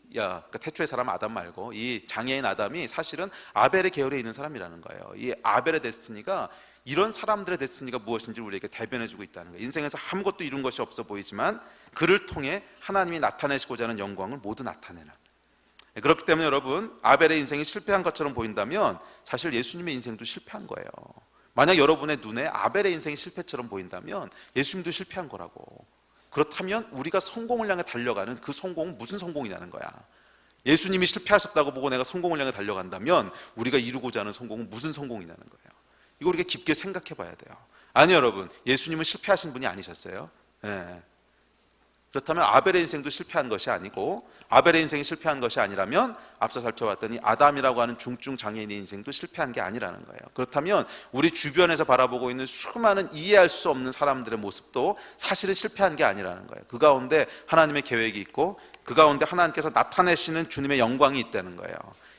그러니까 태초의 사람 아담 말고 이 장애인 아담이 사실은 아벨의 계열에 있는 사람이라는 거예요. 이 아벨의 데스티니가, 이런 사람들의 데스티니가 무엇인지 우리에게 대변해주고 있다는 거예요. 인생에서 아무것도 이룬 것이 없어 보이지만 그를 통해 하나님이 나타내시고자 하는 영광을 모두 나타내는. 그렇기 때문에 여러분, 아벨의 인생이 실패한 것처럼 보인다면 사실 예수님의 인생도 실패한 거예요. 만약 여러분의 눈에 아벨의 인생이 실패처럼 보인다면 예수님도 실패한 거라고. 그렇다면 우리가 성공을 향해 달려가는 그 성공은 무슨 성공이냐는 거야. 예수님이 실패하셨다고 보고 내가 성공을 향해 달려간다면 우리가 이루고자 하는 성공은 무슨 성공이냐는 거예요. 이거 우리가 깊게 생각해 봐야 돼요. 아니 여러분, 예수님은 실패하신 분이 아니셨어요. 그렇다면 아벨의 인생도 실패한 것이 아니고, 아벨의 인생이 실패한 것이 아니라면 앞서 살펴봤더니 아담이라고 하는 중증 장애인의 인생도 실패한 게 아니라는 거예요. 그렇다면 우리 주변에서 바라보고 있는 수많은 이해할 수 없는 사람들의 모습도 사실은 실패한 게 아니라는 거예요. 그 가운데 하나님의 계획이 있고 그 가운데 하나님께서 나타내시는 주님의 영광이 있다는 거예요.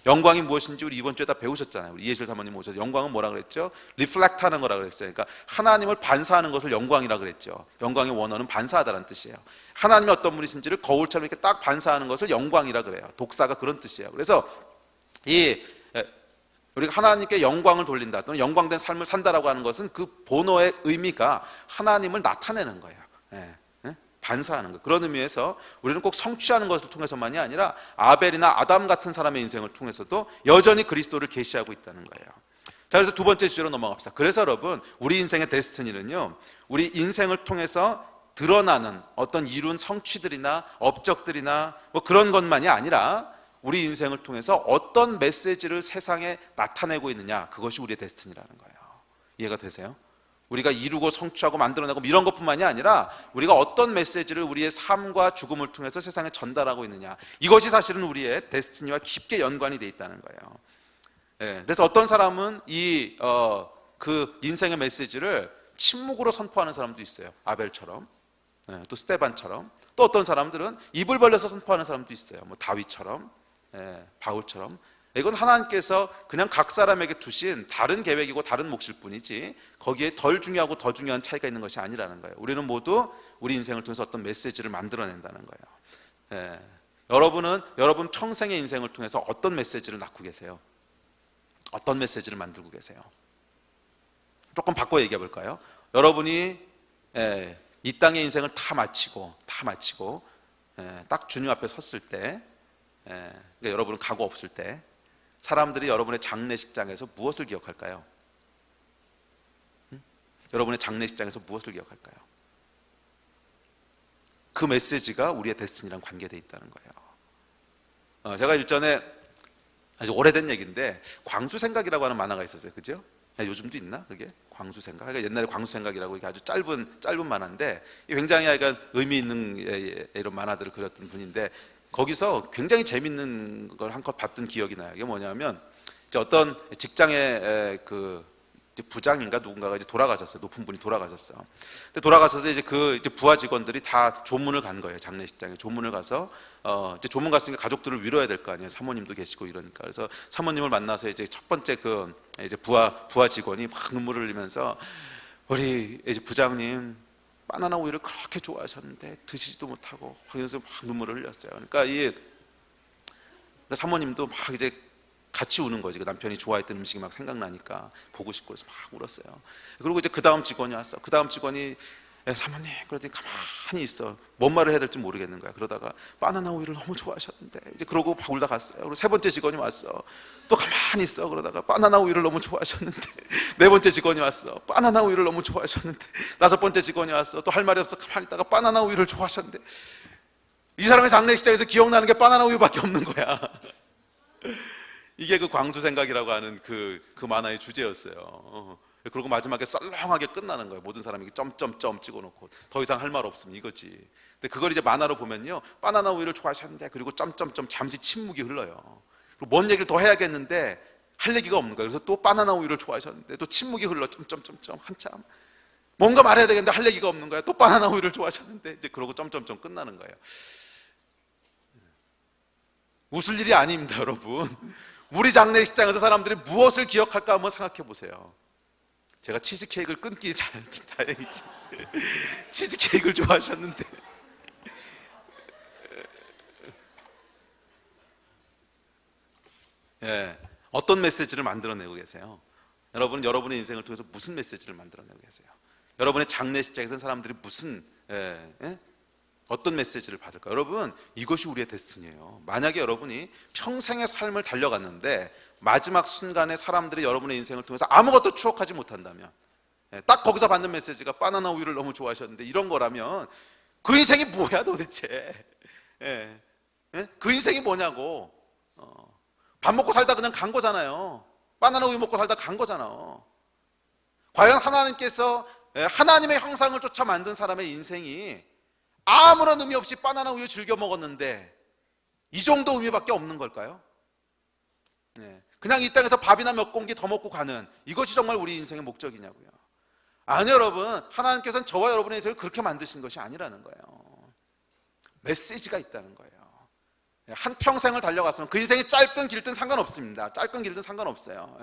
영광이 무엇인지 우리 이번 주에 다 배우셨잖아요. 우리 이해실 사모님 오셔서 영광은 뭐라 그랬죠? 리플렉트 하는 거라 그랬어요. 그러니까 하나님을 반사하는 것을 영광이라 그랬죠. 영광의 원어는 반사하다라는 뜻이에요. 하나님이 어떤 분이신지를 거울처럼 이렇게 딱 반사하는 것을 영광이라 그래요. 독사가 그런 뜻이에요. 그래서 우리가 하나님께 영광을 돌린다 또는 영광된 삶을 산다라고 하는 것은 그 본어의 의미가 하나님을 나타내는 거예요. 반사하는 것. 그런 의미에서 우리는 꼭 성취하는 것을 통해서만이 아니라 아벨이나 아담 같은 사람의 인생을 통해서도 여전히 그리스도를 계시하고 있다는 거예요. 자, 그래서 두 번째 주제로 넘어갑시다. 그래서 여러분, 우리 인생의 데스티니는요, 우리 인생을 통해서 드러나는 어떤 이룬 성취들이나 업적들이나 뭐 그런 것만이 아니라 우리 인생을 통해서 어떤 메시지를 세상에 나타내고 있느냐, 그것이 우리의 데스티니라는 거예요. 이해가 되세요? 우리가 이루고 성취하고 만들어내고 이런 것뿐만이 아니라 우리가 어떤 메시지를 우리의 삶과 죽음을 통해서 세상에 전달하고 있느냐, 이것이 사실은 우리의 데스티니와 깊게 연관이 돼 있다는 거예요. 그래서 어떤 사람은 그 인생의 메시지를 침묵으로 선포하는 사람도 있어요. 아벨처럼, 또 스테반처럼. 또 어떤 사람들은 입을 벌려서 선포하는 사람도 있어요. 뭐 다윗처럼, 바울처럼. 이건 하나님께서 그냥 각 사람에게 두신 다른 계획이고 다른 몫일 뿐이지 거기에 덜 중요하고 더 중요한 차이가 있는 것이 아니라는 거예요. 우리는 모두 우리 인생을 통해서 어떤 메시지를 만들어낸다는 거예요. 여러분은 여러분 평생의 인생을 통해서 어떤 메시지를 낳고 계세요? 어떤 메시지를 만들고 계세요? 조금 바꿔 얘기해 볼까요? 여러분이 이 땅의 인생을 다 마치고 딱 주님 앞에 섰을 때, 그러니까 여러분은 각오 없을 때 사람들이 여러분의 장례식장에서 무엇을 기억할까요? 여러분의 장례식장에서 무엇을 기억할까요? 그 메시지가 우리의 데스티니랑 관계되어 있다는 거예요. 제가 일전에 아주 오래된 얘기인데 광수생각이라고 하는 만화가 있었어요. 그죠? 요즘도 있나? 그게? 광수생각. 그러니까 옛날에 광수생각이라고 이렇게 아주 짧은 만화인데 굉장히 약간 의미 있는 이런 만화들을 그렸던 분인데 거기서 굉장히 재밌는 걸 한껏 봤던 기억이 나요. 이게 뭐냐면 이제 어떤 직장의 그 부장인가 누군가가 이제 돌아가셨어요. 높은 분이 돌아가셨어요. 근데 돌아가셔서 이제 이제 부하 직원들이 다 조문을 간 거예요. 장례식장에 조문을 가서 이제 조문 갔으니까 가족들을 위로해야 될 거 아니에요. 사모님도 계시고 이러니까. 그래서 사모님을 만나서 이제 첫 번째 이제 부하 직원이 막 눈물을 흘리면서 우리 이제 부장님 바나나 우유를 그렇게 좋아하셨는데 드시지도 못하고 그래서 막 눈물을 흘렸어요. 그러니까 사모님도 막 이제 같이 우는 거지. 그 남편이 좋아했던 음식이 막 생각나니까 보고 싶고 그래서 막 울었어요. 그리고 이제 그 다음 직원이 왔어. 그 다음 직원이 사모님 그러더니 가만히 있어. 뭔 말을 해야 될지 모르겠는 거야. 그러다가 바나나 우유를 너무 좋아하셨는데 이제 그러고 막 울다 갔어요. 그리고 세 번째 직원이 왔어. 또 가만히 있어. 그러다가 바나나 우유를 너무 좋아하셨는데 네 번째 직원이 왔어. 바나나 우유를 너무 좋아하셨는데 다섯 번째 직원이 왔어. 또 할 말이 없어. 가만히 있다가 바나나 우유를 좋아하셨는데 이 사람의 장례식장에서 기억나는 게 바나나 우유밖에 없는 거야. 이게 그 광수생각이라고 하는 그 만화의 주제였어요. 그리고 마지막에 썰렁하게 끝나는 거예요. 모든 사람이 점점점 찍어놓고 더 이상 할 말 없으면 이거지. 근데 그걸 이제 만화로 보면요, 바나나 우유를 좋아하셨는데 그리고 점점점 잠시 침묵이 흘러요. 그리고 뭔 얘기를 더 해야겠는데 할 얘기가 없는 거예요. 그래서 또 바나나 우유를 좋아하셨는데 또 침묵이 흘러 점점점점 한참 뭔가 말해야 되겠는데 할 얘기가 없는 거예요. 또 바나나 우유를 좋아하셨는데 이제 그러고 점점점 끝나는 거예요. 웃을 일이 아닙니다, 여러분. 우리 장례식장에서 사람들이 무엇을 기억할까 한번 생각해 보세요. 제가 치즈케이크를 끊기 다행이지. 치즈케이크를 좋아하셨는데. 예, 어떤 메시지를 만들어내고 계세요? 여러분은 여러분의 인생을 통해서 무슨 메시지를 만들어내고 계세요? 여러분의 장례식장에서 사람들이 무슨 어떤 메시지를 받을까? 여러분, 이것이 우리의 데스티니예요. 만약에 여러분이 평생의 삶을 달려갔는데 마지막 순간에 사람들이 여러분의 인생을 통해서 아무것도 추억하지 못한다면, 딱 거기서 받는 메시지가 바나나 우유를 너무 좋아하셨는데 이런 거라면 그 인생이 뭐야 도대체? 그 인생이 뭐냐고. 밥 먹고 살다 그냥 간 거잖아요. 바나나 우유 먹고 살다 간 거잖아. 과연 하나님께서 하나님의 형상을 쫓아 만든 사람의 인생이 아무런 의미 없이 바나나 우유 즐겨 먹었는데 이 정도 의미밖에 없는 걸까요? 그냥 이 땅에서 밥이나 몇 공기 더 먹고 가는, 이것이 정말 우리 인생의 목적이냐고요. 아니요, 여러분. 하나님께서는 저와 여러분의 인생을 그렇게 만드신 것이 아니라는 거예요. 메시지가 있다는 거예요. 한평생을 달려갔으면 그 인생이 짧든 길든 상관없습니다. 짧든 길든 상관없어요.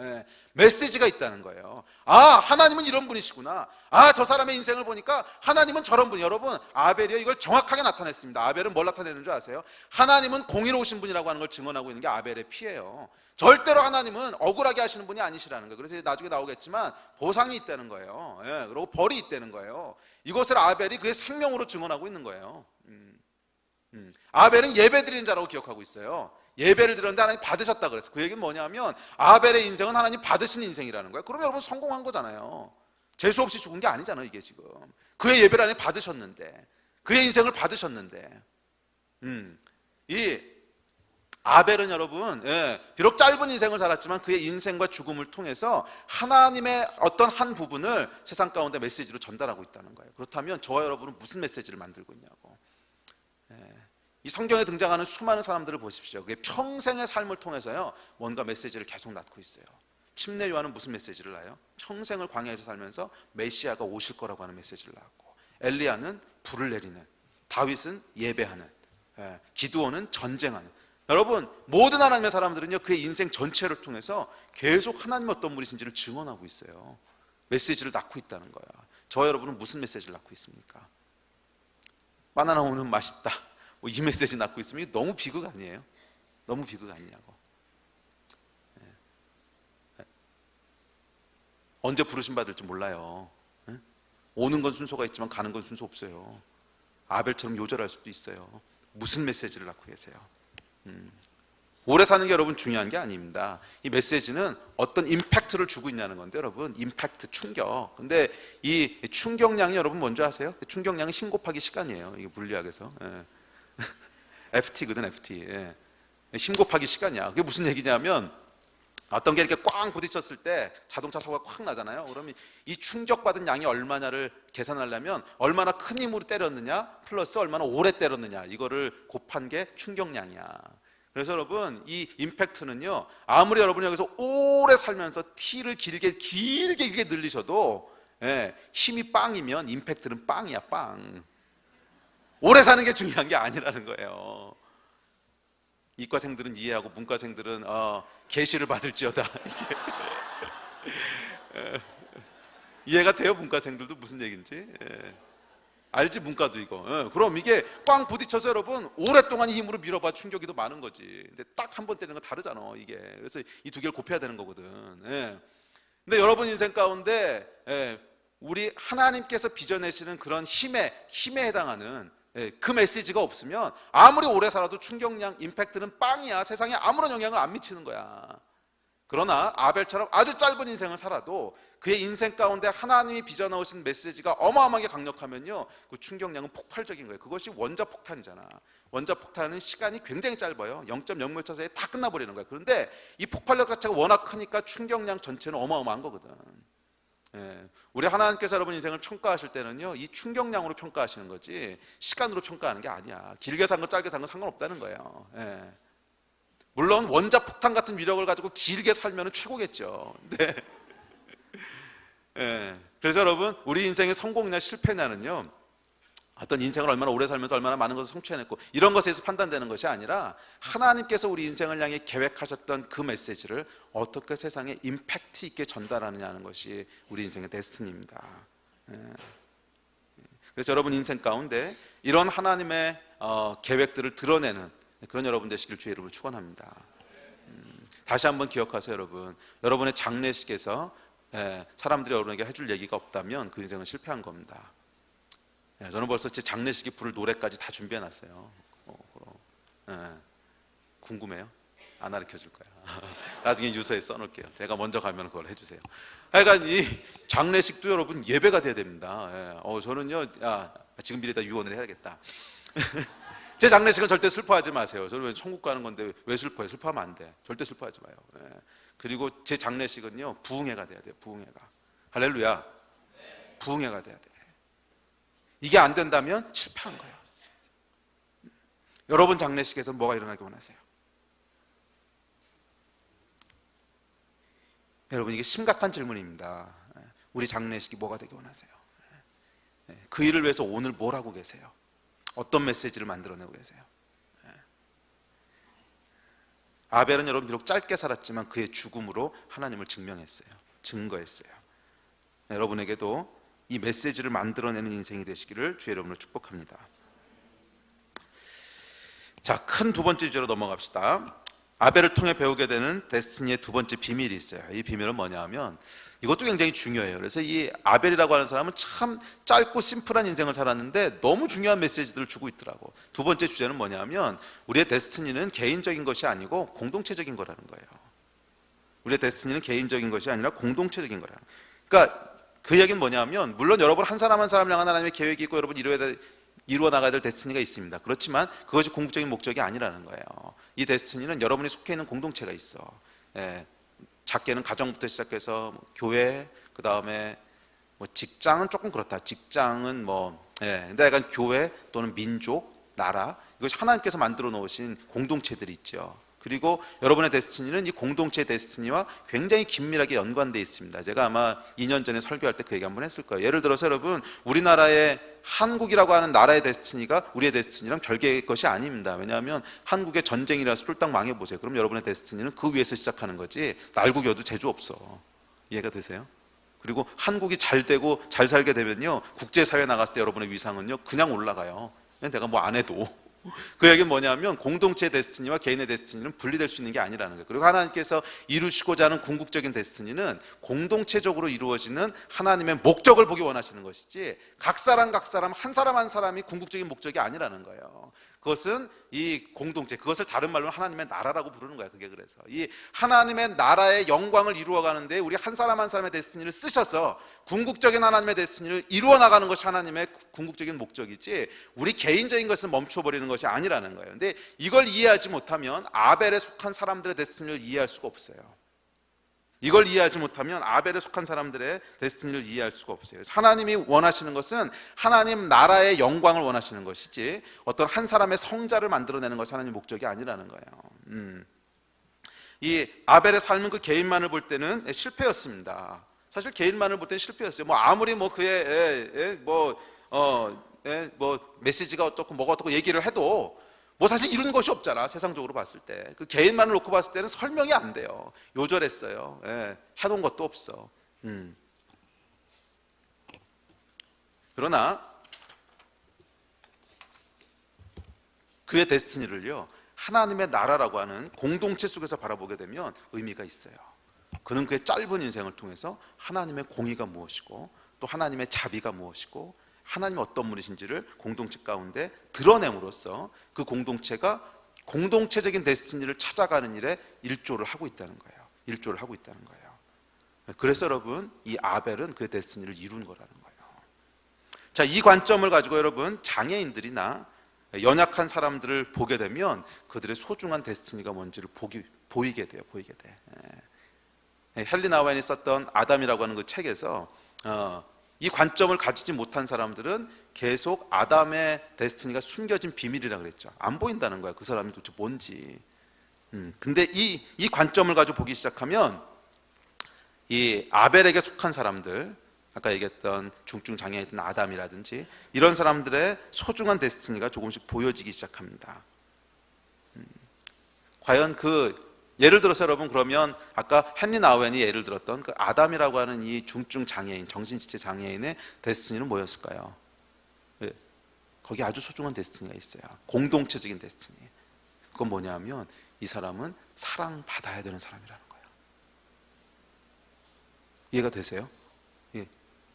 메시지가 있다는 거예요. 아, 하나님은 이런 분이시구나. 아, 저 사람의 인생을 보니까 하나님은 저런 분이. 여러분, 아벨이요, 이걸 정확하게 나타냈습니다. 아벨은 뭘 나타내는 줄 아세요? 하나님은 공의로우신 분이라고 하는 걸 증언하고 있는 게 아벨의 피예요. 절대로 하나님은 억울하게 하시는 분이 아니시라는 거예요. 그래서 나중에 나오겠지만 보상이 있다는 거예요. 그리고 벌이 있다는 거예요. 이것을 아벨이 그의 생명으로 증언하고 있는 거예요. 아벨은 예배 드리는 자라고 기억하고 있어요. 예배를 드렸는데 하나님 받으셨다 그랬어요. 그 얘기는 뭐냐면 아벨의 인생은 하나님 받으신 인생이라는 거예요. 그러면 여러분 성공한 거잖아요. 재수 없이 죽은 게 아니잖아요. 이게 지금 그의 예배를 하나님 받으셨는데, 그의 인생을 받으셨는데, 이 아벨은 여러분, 비록 짧은 인생을 살았지만 그의 인생과 죽음을 통해서 하나님의 어떤 한 부분을 세상 가운데 메시지로 전달하고 있다는 거예요. 그렇다면 저와 여러분은 무슨 메시지를 만들고 있냐고. 이 성경에 등장하는 수많은 사람들을 보십시오. 그게 평생의 삶을 통해서요, 뭔가 메시지를 계속 낳고 있어요. 침례 요한은 무슨 메시지를 놔요? 평생을 광야에서 살면서 메시아가 오실 거라고 하는 메시지를 낳았고, 엘리야는 불을 내리는, 다윗은 예배하는, 기드온은 전쟁하는. 여러분, 모든 하나님의 사람들은요, 그의 인생 전체를 통해서 계속 하나님 어떤 분이신지를 증언하고 있어요. 메시지를 낳고 있다는 거야. 저와 여러분은 무슨 메시지를 낳고 있습니까? 바나나 우유는 맛있다, 이 메시지 낳고 있으면 너무 비극 아니에요? 너무 비극 아니냐고. 언제 부르심 받을지 몰라요. 오는 건 순서가 있지만 가는 건 순서 없어요. 아벨처럼 요절할 수도 있어요. 무슨 메시지를 낳고 계세요? 오래 사는 게 여러분 중요한 게 아닙니다. 이 메시지는 어떤 임팩트를 주고 있냐는 건데, 여러분, 임팩트, 충격. 근데 이 충격량이 여러분 뭔지 아세요? 충격량이 힘 곱하기 시간이에요. 이게 물리학에서. FT거든, FT. 힘 곱하기 시간이야. 그게 무슨 얘기냐면, 어떤 게 이렇게 꽝 부딪혔을 때 자동차 사고가 콱 나잖아요. 그러면 이 충격받은 양이 얼마냐를 계산하려면 얼마나 큰 힘으로 때렸느냐 플러스 얼마나 오래 때렸느냐, 이거를 곱한 게 충격량이야. 그래서 여러분, 이 임팩트는요, 아무리 여러분이 여기서 오래 살면서 T를 길게 늘리셔도 힘이 빵이면 임팩트는 빵이야, 빵. 오래 사는 게 중요한 게 아니라는 거예요. 이과생들은 이해하고 문과생들은 계시를 받을지어다. 이해가 돼요? 문과생들도 무슨 얘기인지? 알지, 문과도 이거. 그럼 이게 꽝 부딪혀서 여러분 오랫동안 힘으로 밀어봐 충격이 더 많은 거지. 근데 딱 한 번 때리는 건 다르잖아, 이게. 그래서 이 두 개를 곱해야 되는 거거든. 근데 여러분 인생 가운데 우리 하나님께서 빚어내시는 그런 힘에 해당하는 그 메시지가 없으면 아무리 오래 살아도 충격량, 임팩트는 빵이야. 세상에 아무런 영향을 안 미치는 거야. 그러나 아벨처럼 아주 짧은 인생을 살아도 그의 인생 가운데 하나님이 빚어넣으신 메시지가 어마어마하게 강력하면요, 그 충격량은 폭발적인 거예요. 그것이 원자폭탄이잖아. 원자폭탄은 시간이 굉장히 짧아요. 0.0몇 초 사이에 다 끝나버리는 거예요. 그런데 이 폭발력 자체가 워낙 크니까 충격량 전체는 어마어마한 거거든. 우리 하나님께서 여러분 인생을 평가하실 때는요, 이 충격량으로 평가하시는 거지 시간으로 평가하는 게 아니야. 길게 산 거 짧게 산 건 상관없다는 거예요. 물론 원자폭탄 같은 위력을 가지고 길게 살면 최고겠죠. 네. 그래서 여러분, 우리 인생의 성공이나 실패냐는요, 어떤 인생을 얼마나 오래 살면서 얼마나 많은 것을 성취해냈고 이런 것에서 판단되는 것이 아니라 하나님께서 우리 인생을 향해 계획하셨던 그 메시지를 어떻게 세상에 임팩트 있게 전달하느냐는 것이 우리 인생의 데스티니입니다. 그래서 여러분 인생 가운데 이런 하나님의 계획들을 드러내는 그런 여러분 되시길 주의 이름으로 축원합니다. 다시 한번 기억하세요, 여러분. 여러분의 장례식에서 사람들이 여러분에게 해줄 얘기가 없다면 그 인생은 실패한 겁니다. 저는 벌써 제 장례식에 부를 노래까지 다 준비해놨어요. 궁금해요? 안 가르쳐줄 거야. 나중에 유서에 써놓을게요. 제가 먼저 가면 그걸 해주세요. 그러니까 이 장례식도 여러분 예배가 돼야 됩니다. 저는요, 지금 미리 다 유언을 해야겠다. 제 장례식은 절대 슬퍼하지 마세요. 저는 왜 천국 가는 건데 왜 슬퍼해? 슬퍼하면 안 돼. 절대 슬퍼하지 마요. 그리고 제 장례식은요, 부흥회가 돼야 돼요. 부흥회가. 할렐루야. 부흥회가 돼야 돼. 이게 안 된다면 실패한 거예요. 여러분 장례식에서 뭐가 일어나기 원하세요? 여러분 이게 심각한 질문입니다. 우리 장례식이 뭐가 되기 원하세요? 그 일을 위해서 오늘 뭘 하고 계세요? 어떤 메시지를 만들어내고 계세요? 아벨은 여러분 비록 짧게 살았지만 그의 죽음으로 하나님을 증명했어요. 증거했어요. 여러분에게도 이 메시지를 만들어내는 인생이 되시기를 주의 이름으로 축복합니다. 자, 큰 두 번째 주제로 넘어갑시다. 아벨을 통해 배우게 되는 데스티니의 두 번째 비밀이 있어요. 이 비밀은 뭐냐 하면 이것도 굉장히 중요해요. 그래서 이 아벨이라고 하는 사람은 참 짧고 심플한 인생을 살았는데 너무 중요한 메시지들을 주고 있더라고. 두 번째 주제는 뭐냐 하면 우리의 데스티니는 개인적인 것이 아니고 공동체적인 거라는 거예요. 우리의 데스티니는 개인적인 것이 아니라 공동체적인 거라는 거예요. 그러니까 그 얘기는 뭐냐면 물론 여러분 한 사람 한 사람을 향한 하나님의 계획이 있고 여러분 이루어 나가야 될 데스티니가 있습니다. 그렇지만 그것이 궁극적인 목적이 아니라는 거예요. 이 데스티니는 여러분이 속해 있는 공동체가 있어. 작게는 가정부터 시작해서 교회, 그 다음에 뭐 직장은 조금 그렇다. 직장은 근데 약간 교회 또는 민족, 나라 이것이 하나님께서 만들어 놓으신 공동체들이 있죠. 그리고 여러분의 데스티니는 이 공동체의 데스티니와 굉장히 긴밀하게 연관되어 있습니다. 제가 아마 2년 전에 설교할 때 그 얘기 한번 했을 거예요. 예를 들어서 여러분 우리나라의 한국이라고 하는 나라의 데스티니가 우리의 데스티니랑 별개의 것이 아닙니다. 왜냐하면 한국의 전쟁이라서 쫄딱 망해보세요. 그럼 여러분의 데스티니는 그 위에서 시작하는 거지 날국 여도 제주 없어. 이해가 되세요? 그리고 한국이 잘 되고 잘 살게 되면요 국제사회에 나갔을 때 여러분의 위상은요 그냥 올라가요. 내가 뭐 안 해도. 그 얘기는 뭐냐면 공동체의 데스티니와 개인의 데스티니는 분리될 수 있는 게 아니라는 거예요. 그리고 하나님께서 이루시고자 하는 궁극적인 데스티니는 공동체적으로 이루어지는 하나님의 목적을 보기 원하시는 것이지 각 사람 한 사람 한 사람이 궁극적인 목적이 아니라는 거예요. 그것은 이 공동체, 그것을 다른 말로 하나님의 나라라고 부르는 거야. 그게 그래서 이 하나님의 나라의 영광을 이루어가는데 우리 한 사람 한 사람의 데스티니를 쓰셔서 궁극적인 하나님의 데스티니를 이루어 나가는 것이 하나님의 궁극적인 목적이지 우리 개인적인 것을 멈춰버리는 것이 아니라는 거예요. 근데 이걸 이해하지 못하면 아벨에 속한 사람들의 데스티니를 이해할 수가 없어요. 이걸 이해하지 못하면 아벨에 속한 사람들의 데스티니를 이해할 수가 없어요. 하나님이 원하시는 것은 하나님 나라의 영광을 원하시는 것이지 어떤 한 사람의 성자를 만들어내는 것이 하나님의 목적이 아니라는 거예요. 이 아벨의 삶은 그 개인만을 볼 때는 실패였습니다. 사실 개인만을 볼 때는 실패였어요. 아무리 그의 메시지가 어떻고 뭐가 어떻고 얘기를 해도 사실 이룬 것이 없잖아. 세상적으로 봤을 때 그 개인만을 놓고 봤을 때는 설명이 안 돼요. 요절했어요. 해놓은 것도 없어. 그러나 그의 데스티니를요 하나님의 나라라고 하는 공동체 속에서 바라보게 되면 의미가 있어요. 그는 그의 짧은 인생을 통해서 하나님의 공의가 무엇이고 또 하나님의 자비가 무엇이고 하나님이 어떤 분이신지를 공동체 가운데 드러냄으로써 그 공동체가 공동체적인 데스티니를 찾아가는 일에 일조를 하고 있다는 거예요. 그래서 여러분 이 아벨은 그 데스티니를 이룬 거라는 거예요. 자, 이 관점을 가지고 여러분 장애인들이나 연약한 사람들을 보게 되면 그들의 소중한 데스티니가 뭔지를 보이게 돼요. 헨리 나우엔이 썼던 아담이라고 하는 그 책에서 이 관점을 가지지 못한 사람들은 계속 아담의 데스티니가 숨겨진 비밀이라고 그랬죠. 안 보인다는 거야. 그 사람이 도대체 뭔지. 근데 이 관점을 가지고 보기 시작하면 이 아벨에게 속한 사람들, 아까 얘기했던 중증 장애였던 아담이라든지 이런 사람들의 소중한 데스티니가 조금씩 보여지기 시작합니다. 과연 예를 들어서 여러분, 그러면 아까 헨리 나우엔이 예를 들었던 그 아담이라고 하는 이 중증 장애인, 정신지체 장애인의 데스티니는 뭐였을까요? 거기 아주 소중한 데스티니가 있어요. 공동체적인 데스티니. 그건 뭐냐면 이 사람은 사랑받아야 되는 사람이라는 거예요. 이해가 되세요? 예.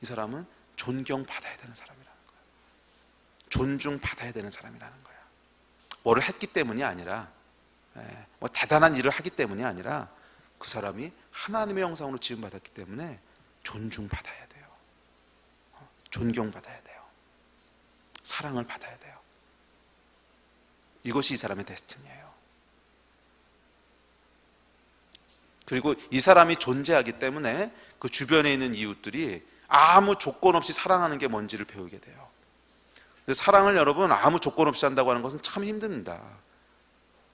이 사람은 존경받아야 되는 사람이라는 거예요. 존중받아야 되는 사람이라는 거예요. 뭐를 했기 때문이 아니라, 뭐 대단한 일을 하기 때문이 아니라 그 사람이 하나님의 형상으로 지음받았기 때문에 존중받아야 돼요. 존경받아야 돼요. 사랑을 받아야 돼요. 이것이 이 사람의 데스티니예요. 그리고 이 사람이 존재하기 때문에 그 주변에 있는 이웃들이 아무 조건 없이 사랑하는 게 뭔지를 배우게 돼요. 사랑을 여러분 아무 조건 없이 한다고 하는 것은 참 힘듭니다.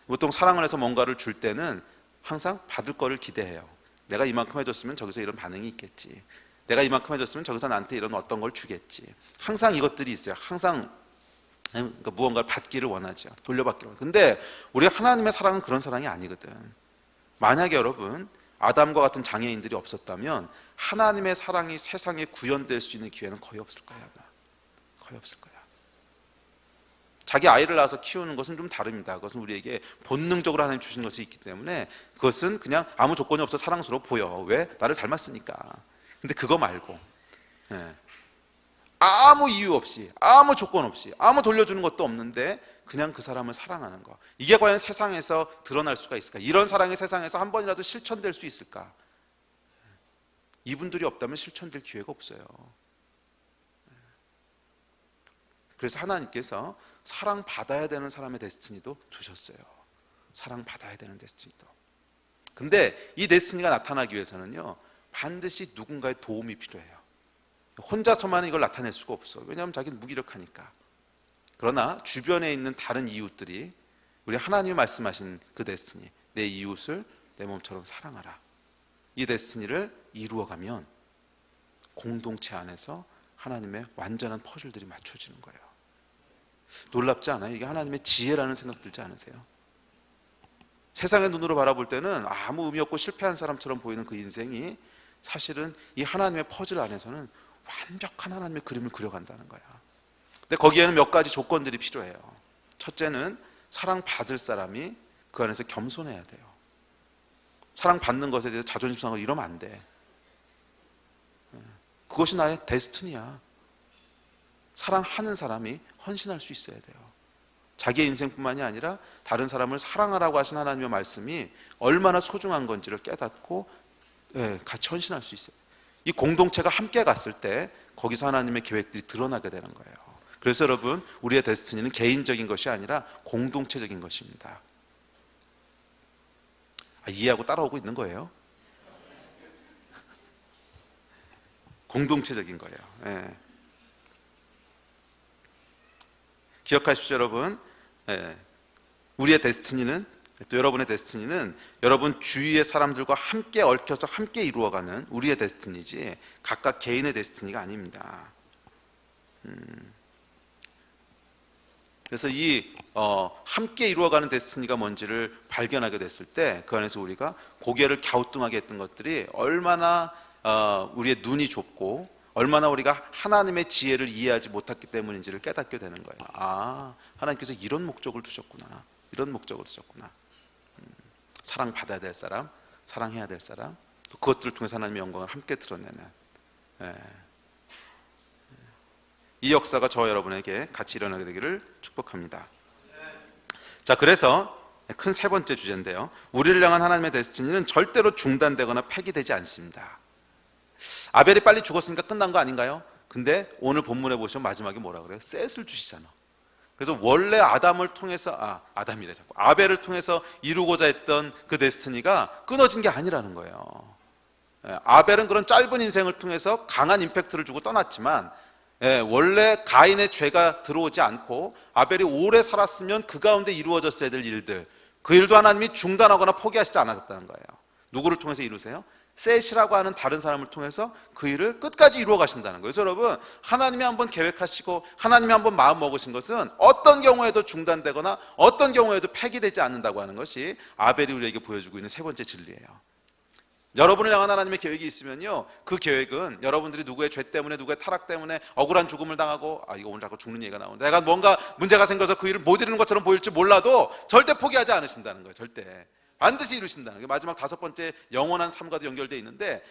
보통 사랑을 해서 뭔가를 줄 때는 항상 받을 거를 기대해요. 내가 이만큼 해줬으면 저기서 이런 반응이 있겠지. 내가 이만큼 해줬으면 저기서 나한테 이런 어떤 걸 주겠지. 항상 이것들이 있어요. 항상 그러니까 무언가를 받기를 원하죠. 돌려받기를 원하죠. 근데 우리 하나님의 사랑은 그런 사랑이 아니거든. 만약에 여러분 아담과 같은 장애인들이 없었다면 하나님의 사랑이 세상에 구현될 수 있는 기회는 거의 없을 거야. 거의 없을 거야. 자기 아이를 낳아서 키우는 것은 좀 다릅니다. 그것은 우리에게 본능적으로 하나님 주신 것이 있기 때문에 그것은 그냥 아무 조건이 없어 사랑스러워 보여. 왜? 나를 닮았으니까. 근데 그거 말고 아무 이유 없이, 아무 조건 없이, 아무 돌려주는 것도 없는데 그냥 그 사람을 사랑하는 거, 이게 과연 세상에서 드러날 수가 있을까? 이런 사랑이 세상에서 한 번이라도 실천될 수 있을까? 이분들이 없다면 실천될 기회가 없어요. 그래서 하나님께서 사랑받아야 되는 사람의 데스티니도 두셨어요. 사랑받아야 되는 데스티니도. 근데 이 데스티니가 나타나기 위해서는요, 반드시 누군가의 도움이 필요해요. 혼자서만 이걸 나타낼 수가 없어. 왜냐하면 자기는 무기력하니까. 그러나 주변에 있는 다른 이웃들이 우리 하나님이 말씀하신 그 데스티니, 내 이웃을 내 몸처럼 사랑하라, 이 데스티니를 이루어가면 공동체 안에서 하나님의 완전한 퍼즐들이 맞춰지는 거예요. 놀랍지 않아요? 이게 하나님의 지혜라는 생각 들지 않으세요? 세상의 눈으로 바라볼 때는 아무 의미 없고 실패한 사람처럼 보이는 그 인생이 사실은 이 하나님의 퍼즐 안에서는 완벽한 하나님의 그림을 그려간다는 거야. 근데 거기에는 몇 가지 조건들이 필요해요. 첫째는 사랑받을 사람이 그 안에서 겸손해야 돼요. 사랑받는 것에 대해서 자존심 상하고 이러면 안 돼. 그것이 나의 데스티니야. 사랑하는 사람이 헌신할 수 있어야 돼요. 자기의 인생뿐만이 아니라 다른 사람을 사랑하라고 하신 하나님의 말씀이 얼마나 소중한 건지를 깨닫고 같이 헌신할 수 있어요. 이 공동체가 함께 갔을 때 거기서 하나님의 계획들이 드러나게 되는 거예요. 그래서 여러분, 우리의 데스티니는 개인적인 것이 아니라 공동체적인 것입니다. 이해하고 따라오고 있는 거예요? 공동체적인 거예요. 기억하십시오, 여러분. 우리의 데스티니는, 또 여러분의 데스티니는 여러분 주위의 사람들과 함께 얽혀서 함께 이루어가는 우리의 데스티니지 각각 개인의 데스티니가 아닙니다. 그래서 이 함께 이루어가는 데스티니가 뭔지를 발견하게 됐을 때 그 안에서 우리가 고개를 갸우뚱하게 했던 것들이 얼마나 우리의 눈이 좁고 얼마나 우리가 하나님의 지혜를 이해하지 못했기 때문인지를 깨닫게 되는 거예요. 하나님께서 이런 목적을 두셨구나. 이런 목적을 두셨구나. 사랑받아야 될 사람, 사랑해야 될 사람, 또 그것들을 통해서 하나님의 영광을 함께 드러내는 이 역사가 저와 여러분에게 같이 일어나게 되기를 축복합니다. 자, 그래서 큰 세 번째 주제인데요, 우리를 향한 하나님의 데스티니는 절대로 중단되거나 폐기되지 않습니다. 아벨이 빨리 죽었으니까 끝난 거 아닌가요? 근데 오늘 본문에 보시면 마지막에 뭐라 그래요? 셋을 주시잖아. 그래서 원래 아담을 통해서 아담이래 자꾸 아벨을 통해서 이루고자 했던 그 데스티니가 끊어진 게 아니라는 거예요. 아벨은 그런 짧은 인생을 통해서 강한 임팩트를 주고 떠났지만 원래 가인의 죄가 들어오지 않고 아벨이 오래 살았으면 그 가운데 이루어졌어야 될 일들, 그 일도 하나님이 중단하거나 포기하시지 않았다는 거예요. 누구를 통해서 이루세요? 셋이라고 하는 다른 사람을 통해서 그 일을 끝까지 이루어 가신다는 거예요. 그래서 여러분, 하나님이 한번 계획하시고 하나님이 한번 마음 먹으신 것은 어떤 경우에도 중단되거나 어떤 경우에도 폐기되지 않는다고 하는 것이 아벨이 우리에게 보여주고 있는 세 번째 진리예요. 여러분을 향한 하나님의 계획이 있으면요, 그 계획은 여러분들이 누구의 죄 때문에, 누구의 타락 때문에 억울한 죽음을 당하고, 이거 오늘 자꾸 죽는 얘기가 나오는데, 내가 뭔가 문제가 생겨서 그 일을 못 이루는 것처럼 보일지 몰라도 절대 포기하지 않으신다는 거예요. 절대 반드시 이루신다는 게 마지막 다섯 번째 영원한 삶과도 연결되어 있는데,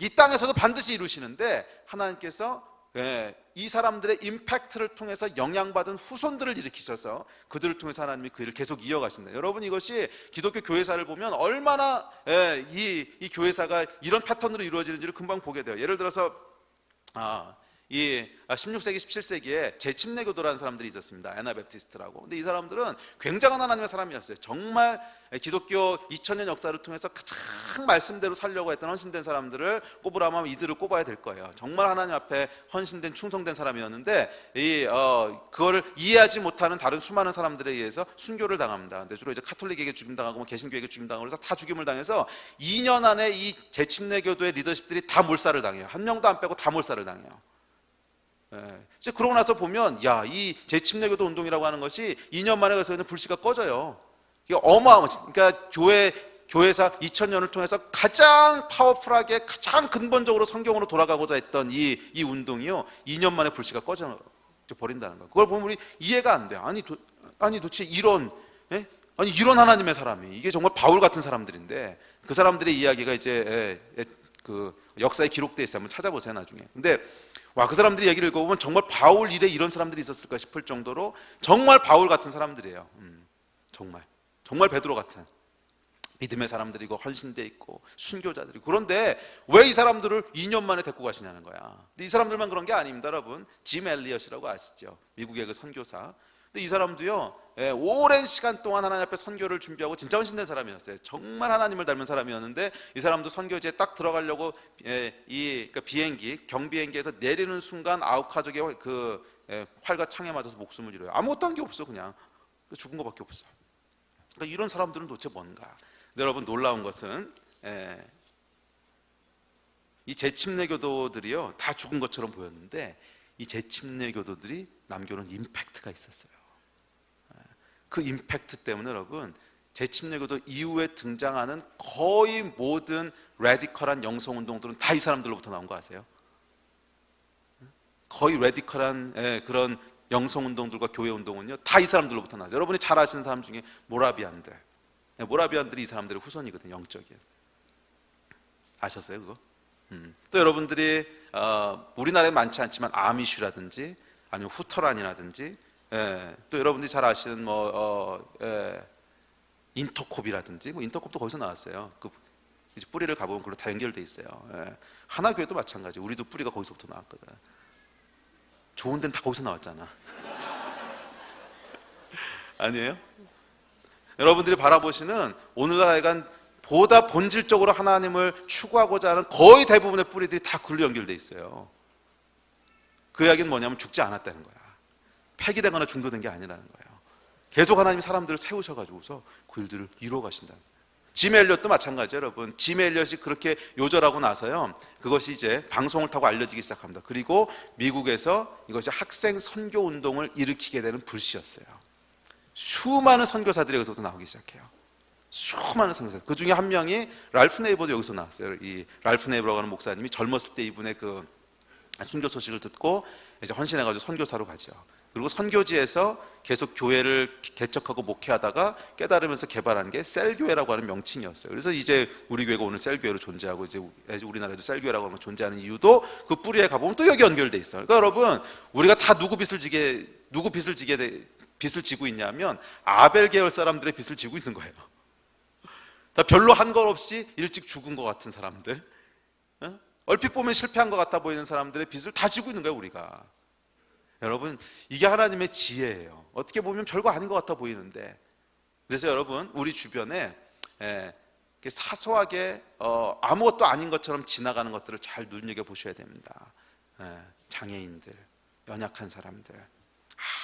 이 땅에서도 반드시 이루시는데 하나님께서 이 사람들의 임팩트를 통해서 영향받은 후손들을 일으키셔서 그들을 통해서 하나님이 그 일을 계속 이어가신다. 여러분, 이것이 기독교 교회사를 보면 얼마나 이 교회사가 이런 패턴으로 이루어지는지를 금방 보게 돼요. 예를 들어서 이 16세기, 17세기에 제침내교도라는 사람들이 있었습니다. 애나베프티스트라고. 근데 이 사람들은 굉장한 하나님의 사람이었어요. 정말 기독교 2000년 역사를 통해서 가장 말씀대로 살려고 했던 헌신된 사람들을 꼽으라면 이들을 꼽아야 될 거예요. 정말 하나님 앞에 헌신된, 충성된 사람이었는데 그걸 이해하지 못하는 다른 수많은 사람들에 의해서 순교를 당합니다. 근데 주로 이제 카톨릭에게 죽임당하고 개신교에게 죽임당하고 그래서 다 죽임을 당해서 2년 안에 이 제침내교도의 리더십들이 다 몰살을 당해요. 한 명도 안 빼고 다 몰살을 당해요. 이제 그러고 나서 보면, 이 제침내교도 운동이라고 하는 것이 2년 만에 가서 그냥 불씨가 꺼져요. 이게 그러니까 교회사 2000년을 통해서 가장 파워풀하게, 가장 근본적으로 성경으로 돌아가고자 했던 이 운동이요, 2년 만에 불씨가 꺼져 버린다는 거예요. 그걸 보면 우리 이해가 안 돼요. 아니 도대체 이런 하나님의 사람이, 이게 정말 바울 같은 사람들인데, 그 사람들의 이야기가 이제 그 역사에 기록되어 있어요. 한번 찾아보세요, 나중에. 근데 그 사람들이 얘기를 읽어보면 정말 바울 일에 이런 사람들이 있었을까 싶을 정도로 정말 바울 같은 사람들이에요. 정말 베드로 같은 믿음의 사람들이고 헌신돼 있고 순교자들이고. 그런데 왜 이 사람들을 2년 만에 데리고 가시냐는 거야. 근데 이 사람들만 그런 게 아닙니다, 여러분. 짐 엘리엇이라고 아시죠? 미국의 그 선교사. 근데 이 사람도요, 오랜 시간 동안 하나님 앞에 선교를 준비하고 진짜 헌신된 사람이었어요. 정말 하나님을 닮은 사람이었는데, 이 사람도 선교지에 딱 들어가려고 그러니까 경비행기에서 내리는 순간 아우카족의 그 활과 창에 맞아서 목숨을 잃어요. 아무것도 한 게 없어. 그냥 죽은 것밖에 없어. 그러니까 이런 사람들은 도대체 뭔가. 근데 여러분, 놀라운 것은 이 제침내교도들이요, 다 죽은 것처럼 보였는데 이 제침내교도들이 남겨놓은 임팩트가 있었어요. 그 임팩트 때문에 여러분, 제침내교도 이후에 등장하는 거의 모든 레디컬한 영성운동들은 다 이 사람들로부터 나온 거 아세요? 거의 레디컬한 그런 영성운동들과 교회운동은요, 다 이 사람들로부터 나와요. 여러분이 잘 아시는 사람 중에 모라비안들이 이 사람들의 후손이거든요. 영적인. 아셨어요, 그거? 또 여러분들이 우리나라에 많지 않지만 아미슈라든지 아니면 후터란이라든지, 또 여러분들이 잘 아시는 인터콥이라든지, 인터콥도 거기서 나왔어요. 그 이제 뿌리를 가보면 그걸로 다 연결돼 있어요. 하나교회도 마찬가지. 우리도 뿌리가 거기서부터 나왔거든. 좋은 데는 다 거기서 나왔잖아. 아니에요? 여러분들이 바라보시는 오늘날에 보다 본질적으로 하나님을 추구하고자 하는 거의 대부분의 뿌리들이 다 글로 연결돼 있어요. 그 이야기는 뭐냐면 죽지 않았다는 거야. 폐기되거나 중도된 게 아니라는 거예요. 계속 하나님이 사람들을 세우셔가지고서 그 일들을 이루어 가신다. 짐 엘리엇도 마찬가지예요, 여러분. 짐 엘리엇이 그렇게 요절하고 나서요, 그것이 이제 방송을 타고 알려지기 시작합니다. 그리고 미국에서 이것이 학생 선교 운동을 일으키게 되는 불씨였어요. 수많은 선교사들이 여기서부터 나오기 시작해요. 수많은 선교사들. 그 중에 한 명이 랄프 네이버도 여기서 나왔어요. 이 랄프 네이버라고 하는 목사님이 젊었을 때 이분의 그 순교 소식을 듣고 이제 헌신해가지고 선교사로 가죠. 그리고 선교지에서 계속 교회를 개척하고 목회하다가 깨달으면서 개발한 게 셀교회라고 하는 명칭이었어요. 그래서 이제 우리 교회가 오늘 셀교회로 존재하고, 이제 우리나라에도 셀교회라고 하는 존재하는 이유도 그 뿌리에 가보면 또 여기 연결돼 있어요. 그러니까 여러분, 우리가 다 누구 빚을 지고 있냐면 아벨 계열 사람들의 빚을 지고 있는 거예요. 다 별로 한 것 없이 일찍 죽은 것 같은 사람들, 얼핏 보면 실패한 것 같아 보이는 사람들의 빚을 다 지고 있는 거예요, 우리가. 여러분, 이게 하나님의 지혜예요. 어떻게 보면 별거 아닌 것 같아 보이는데. 그래서 여러분, 우리 주변에 사소하게 아무것도 아닌 것처럼 지나가는 것들을 잘 눈여겨보셔야 됩니다. 장애인들, 연약한 사람들,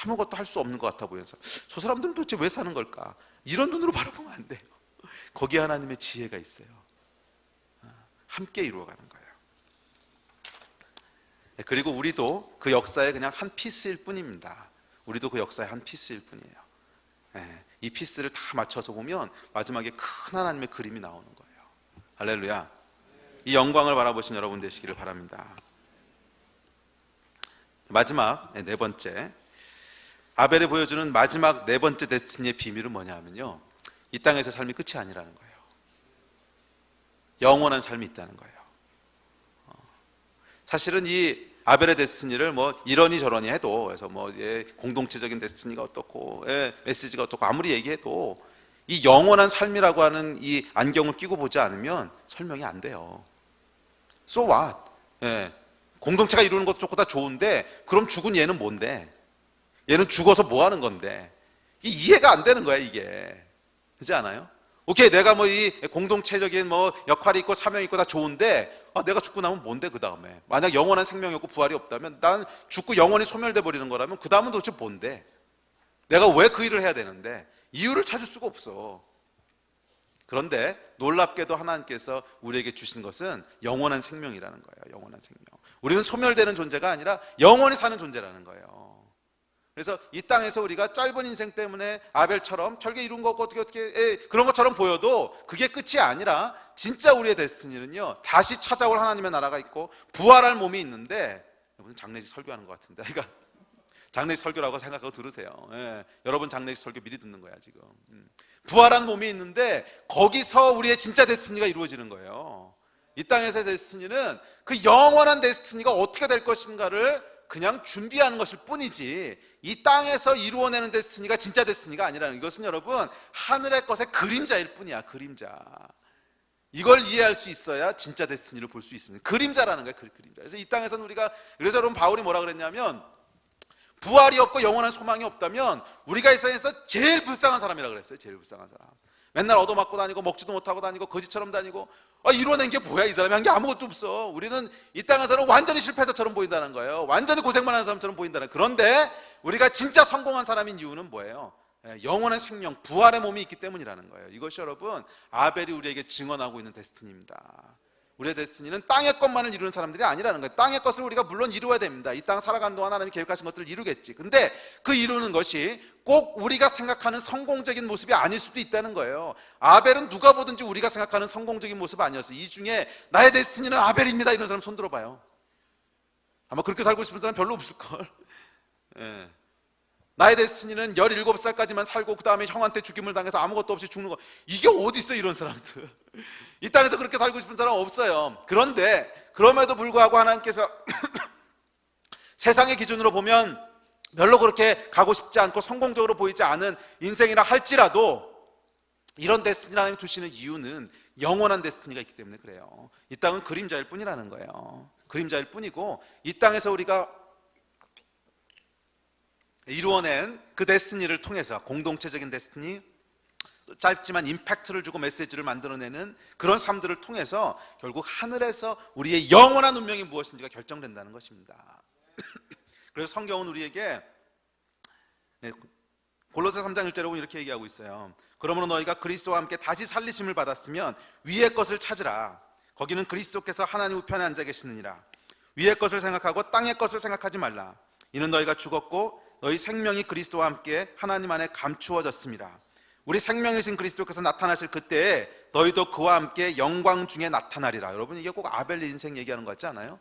아무것도 할 수 없는 것 같아 보여서 저 사람들은 도대체 왜 사는 걸까? 이런 눈으로 바라보면 안 돼요. 거기에 하나님의 지혜가 있어요. 함께 이루어가는 거예요. 그리고 우리도 그 역사의 그냥 한 피스일 뿐입니다. 우리도 그 역사의 한 피스일 뿐이에요. 이 피스를 다 맞춰서 보면 마지막에 큰 하나님의 그림이 나오는 거예요. 할렐루야. 이 영광을 바라보신 여러분 되시기를 바랍니다. 마지막 네 번째, 아벨이 보여주는 마지막 네 번째 데스티니의 비밀은 뭐냐 하면요, 이 땅에서 삶이 끝이 아니라는 거예요. 영원한 삶이 있다는 거예요. 사실은 이 아벨의 데스티니를 뭐 이러니 저러니 해도, 그래서 뭐 공동체적인 데스티니가 어떻고 메시지가 어떻고 아무리 얘기해도 이 영원한 삶이라고 하는 이 안경을 끼고 보지 않으면 설명이 안 돼요. So what? 공동체가 이루는 것도 좋고 다 좋은데 그럼 죽은 얘는 뭔데? 얘는 죽어서 뭐 하는 건데? 이해가 안 되는 거야, 이게. 그렇지 않아요? 오케이, 내가 뭐 이 공동체적인 뭐 역할이 있고 사명이 있고 다 좋은데, 내가 죽고 나면 뭔데 그 다음에? 만약 영원한 생명이 없고 부활이 없다면, 난 죽고 영원히 소멸돼 버리는 거라면 그 다음은 도대체 뭔데? 내가 왜 그 일을 해야 되는데? 이유를 찾을 수가 없어. 그런데 놀랍게도 하나님께서 우리에게 주신 것은 영원한 생명이라는 거예요. 영원한 생명. 우리는 소멸되는 존재가 아니라 영원히 사는 존재라는 거예요. 그래서 이 땅에서 우리가 짧은 인생 때문에 아벨처럼 별게 이룬 거 어떻게 그런 것처럼 보여도 그게 끝이 아니라 진짜 우리의 데스티니는요, 다시 찾아올 하나님의 나라가 있고 부활할 몸이 있는데, 여러분 장례식 설교하는 것 같은데, 그러니까 장례식 설교라고 생각하고 들으세요. 여러분 장례식 설교 미리 듣는 거야 지금. 부활한 몸이 있는데 거기서 우리의 진짜 데스티니가 이루어지는 거예요. 이 땅에서의 데스티니는 그 영원한 데스티니가 어떻게 될 것인가를 그냥 준비하는 것일 뿐이지, 이 땅에서 이루어내는 데스티니가 진짜 데스티니가 아니라는, 이것은 여러분 하늘의 것의 그림자일 뿐이야. 그림자. 이걸 이해할 수 있어야 진짜 데스티니를 볼 수 있습니다. 그림자라는 거야. 그림자. 그래서 이 땅에서는 우리가, 그래서 여러분 바울이 뭐라 그랬냐면, 부활이 없고 영원한 소망이 없다면 우리가 이 세상에서 제일 불쌍한 사람이라고 그랬어요. 제일 불쌍한 사람. 맨날 얻어맞고 다니고 먹지도 못하고 다니고 거지처럼 다니고, 이뤄낸 게 뭐야? 이 사람이 한 게 아무것도 없어. 우리는 이 땅에서는 완전히 실패자처럼 보인다는 거예요. 완전히 고생만 하는 사람처럼 보인다는 거예요. 그런데 우리가 진짜 성공한 사람인 이유는 뭐예요? 영원한 생명, 부활의 몸이 있기 때문이라는 거예요. 이것이 여러분 아벨이 우리에게 증언하고 있는 데스티니입니다. 우리의 데스티니는 땅의 것만을 이루는 사람들이 아니라는 거예요. 땅의 것을 우리가 물론 이루어야 됩니다. 이 땅 살아가는 동안 하나님이 계획하신 것들을 이루겠지. 근데 그 이루는 것이 꼭 우리가 생각하는 성공적인 모습이 아닐 수도 있다는 거예요. 아벨은 누가 보든지 우리가 생각하는 성공적인 모습 아니었어요. 이 중에 나의 데스티니는 아벨입니다 이런 사람 손 들어봐요. 아마 그렇게 살고 싶은 사람 별로 없을걸. 나의 데스티니는 17살까지만 살고 그 다음에 형한테 죽임을 당해서 아무것도 없이 죽는 거, 이게 어디 있어 이런 사람들. 이 땅에서 그렇게 살고 싶은 사람 없어요. 그런데 그럼에도 불구하고 하나님께서 세상의 기준으로 보면 별로 그렇게 가고 싶지 않고 성공적으로 보이지 않은 인생이라 할지라도, 이런 데스티니를 하나님이 두시는 이유는 영원한 데스티니가 있기 때문에 그래요. 이 땅은 그림자일 뿐이라는 거예요. 그림자일 뿐이고, 이 땅에서 우리가 이루어낸 그 데스티니를 통해서, 공동체적인 데스티니, 짧지만 임팩트를 주고 메시지를 만들어내는 그런 삶들을 통해서 결국 하늘에서 우리의 영원한 운명이 무엇인지가 결정된다는 것입니다. 그래서 성경은 우리에게 골로새 3장 1절에 보면 이렇게 얘기하고 있어요. 그러므로 너희가 그리스도와 함께 다시 살리심을 받았으면 위의 것을 찾으라. 거기는 그리스도께서 하나님 우편에 앉아 계시느니라. 위의 것을 생각하고 땅의 것을 생각하지 말라. 이는 너희가 죽었고 너희 생명이 그리스도와 함께 하나님 안에 감추어졌습니다. 우리 생명이신 그리스도께서 나타나실 그때에 너희도 그와 함께 영광 중에 나타나리라. 여러분 이게 꼭 아벨 인생 얘기하는 것 같지 않아요?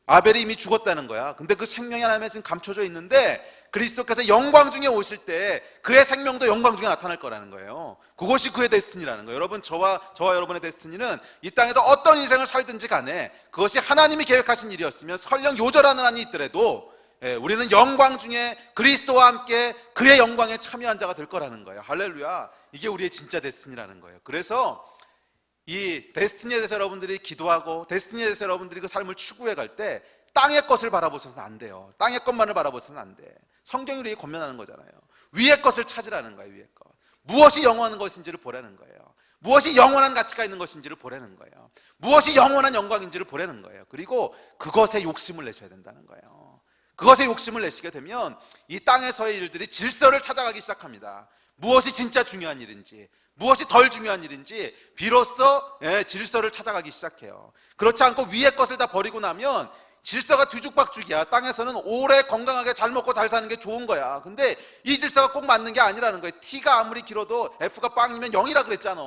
아벨이 이미 죽었다는 거야. 근데 그 생명이 하나님에 지금 감춰져 있는데 그리스도께서 영광 중에 오실 때 그의 생명도 영광 중에 나타날 거라는 거예요. 그것이 그의 데스티니라는 거예요. 여러분 저와 여러분의 데스티니는 이 땅에서 어떤 인생을 살든지 간에 그것이 하나님이 계획하신 일이었으면 설령 요절하는 한이 있더라도 우리는 영광 중에 그리스도와 함께 그의 영광에 참여한 자가 될 거라는 거예요. 할렐루야. 이게 우리의 진짜 데스티니라는 거예요. 그래서 이 데스티니에 대해서 여러분들이 기도하고 데스티니에 대해서 여러분들이 그 삶을 추구해 갈 때 땅의 것을 바라보셔서는 안 돼요. 땅의 것만을 바라보셔서는 안 돼. 성경이 우리에게 권면하는 거잖아요. 위의 것을 찾으라는 거예요. 위의 것. 무엇이 영원한 것인지를 보라는 거예요. 무엇이 영원한 가치가 있는 것인지를 보라는 거예요. 무엇이 영원한 영광인지를 보라는 거예요. 그리고 그것에 욕심을 내셔야 된다는 거예요. 그것에 욕심을 내시게 되면 이 땅에서의 일들이 질서를 찾아가기 시작합니다. 무엇이 진짜 중요한 일인지, 무엇이 덜 중요한 일인지 비로소 질서를 찾아가기 시작해요. 그렇지 않고 위의 것을 다 버리고 나면 질서가 뒤죽박죽이야. 땅에서는 오래 건강하게 잘 먹고 잘 사는 게 좋은 거야. 근데 이 질서가 꼭 맞는 게 아니라는 거예요. T가 아무리 길어도 F가 빵이면 0이라 그랬잖아.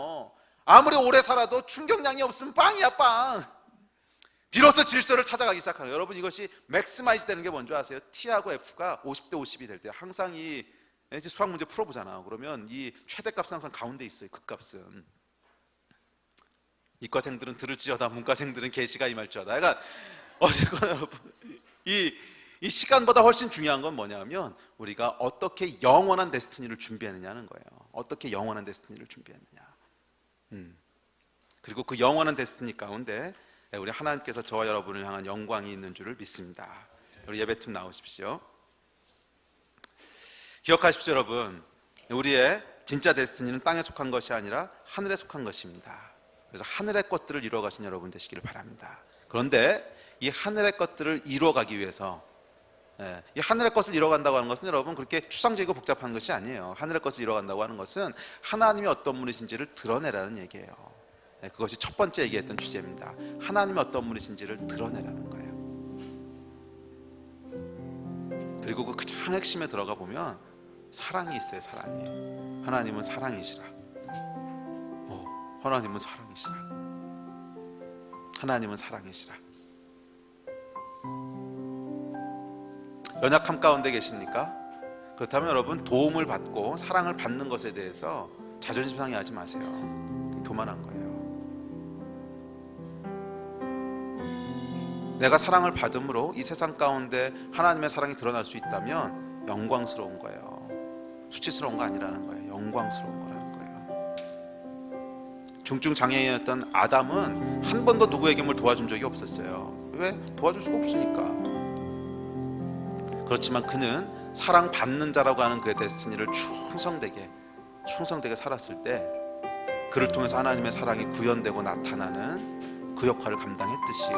아무리 오래 살아도 충격량이 없으면 빵이야, 빵. 비로소 질서를 찾아가기 시작하는 거예요. 여러분, 이것이 맥스마이즈 되는 게 뭔지 아세요? T하고 F가 50대 50이 될 때 항상 이 수학 문제 풀어보잖아. 그러면 이 최대값은 항상 가운데 있어요. 극값은. 이과생들은 들을지어다, 문과생들은 계시가 임할지어다. 그러니까 어쨌거나 여러분, 이 시간보다 훨씬 중요한 건 뭐냐면 우리가 어떻게 영원한 데스티니를 준비했느냐는 거예요. 어떻게 영원한 데스티니를 준비했느냐. 그리고 그 영원한 데스티니 가운데 우리 하나님께서 저와 여러분을 향한 영광이 있는 줄을 믿습니다. 우리 예배팀 나오십시오. 기억하십시오, 여러분. 우리의 진짜 데스티니는 땅에 속한 것이 아니라 하늘에 속한 것입니다. 그래서 하늘의 것들을 이루어 가신 여러분 되시기를 바랍니다. 그런데 이 하늘의 것들을 이루어가기 위해서, 이 하늘의 것을 이루어간다고 하는 것은 여러분 그렇게 추상적이고 복잡한 것이 아니에요. 하늘의 것을 이루어간다고 하는 것은 하나님이 어떤 분이신지를 드러내라는 얘기예요. 그것이 첫 번째 얘기했던 주제입니다. 하나님이 어떤 분이신지를 드러내라는 거예요. 그리고 그 가장 핵심에 들어가 보면 사랑이 있어요. 사랑이. 하나님은 사랑이시라. 하나님은 사랑이시라. 하나님은 사랑이시라. 연약함 가운데 계십니까? 그렇다면 여러분, 도움을 받고 사랑을 받는 것에 대해서 자존심 상해하지 마세요. 교만한 거예요. 내가 사랑을 받음으로 이 세상 가운데 하나님의 사랑이 드러날 수 있다면 영광스러운 거예요. 수치스러운 거 아니라는 거예요. 영광스러운 거라는 거예요. 중증 장애인이었던 아담은 한 번도 누구에게 뭘 도와준 적이 없었어요. 왜? 도와줄 수가 없으니까. 그렇지만 그는 사랑받는 자라고 하는 그의 데스티니를 충성되게 살았을 때 그를 통해서 하나님의 사랑이 구현되고 나타나는 그 역할을 감당했듯이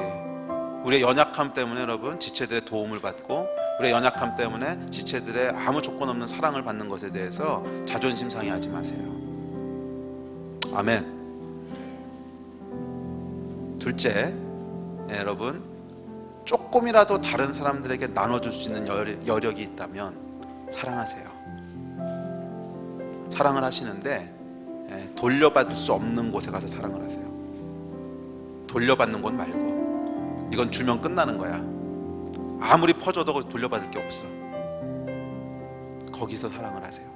우리의 연약함 때문에 여러분 지체들의 도움을 받고 우리의 연약함 때문에 지체들의 아무 조건 없는 사랑을 받는 것에 대해서 자존심 상해하지 마세요. 아멘. 둘째, 여러분, 조금이라도 다른 사람들에게 나눠줄 수 있는 여력이 있다면 사랑하세요. 사랑을 하시는데 돌려받을 수 없는 곳에 가서 사랑을 하세요. 돌려받는 곳 말고. 이건 주면 끝나는 거야. 아무리 퍼줘도 거기서 돌려받을 게 없어. 거기서 사랑을 하세요.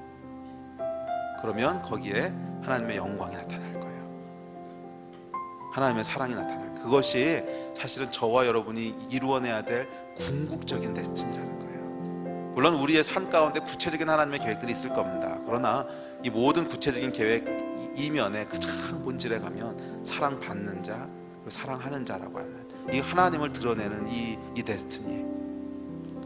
그러면 거기에 하나님의 영광이 나타날 거예요. 하나님의 사랑이 나타날 거예요. 그것이 사실은 저와 여러분이 이루어내야 될 궁극적인 데스티니라는 거예요. 물론 우리의 삶 가운데 구체적인 하나님의 계획들이 있을 겁니다. 그러나 이 모든 구체적인 계획 이면에 그 참 본질에 가면 사랑받는 자, 그리고 사랑하는 자라고 하는 이 하나님을 드러내는 이 데스티니,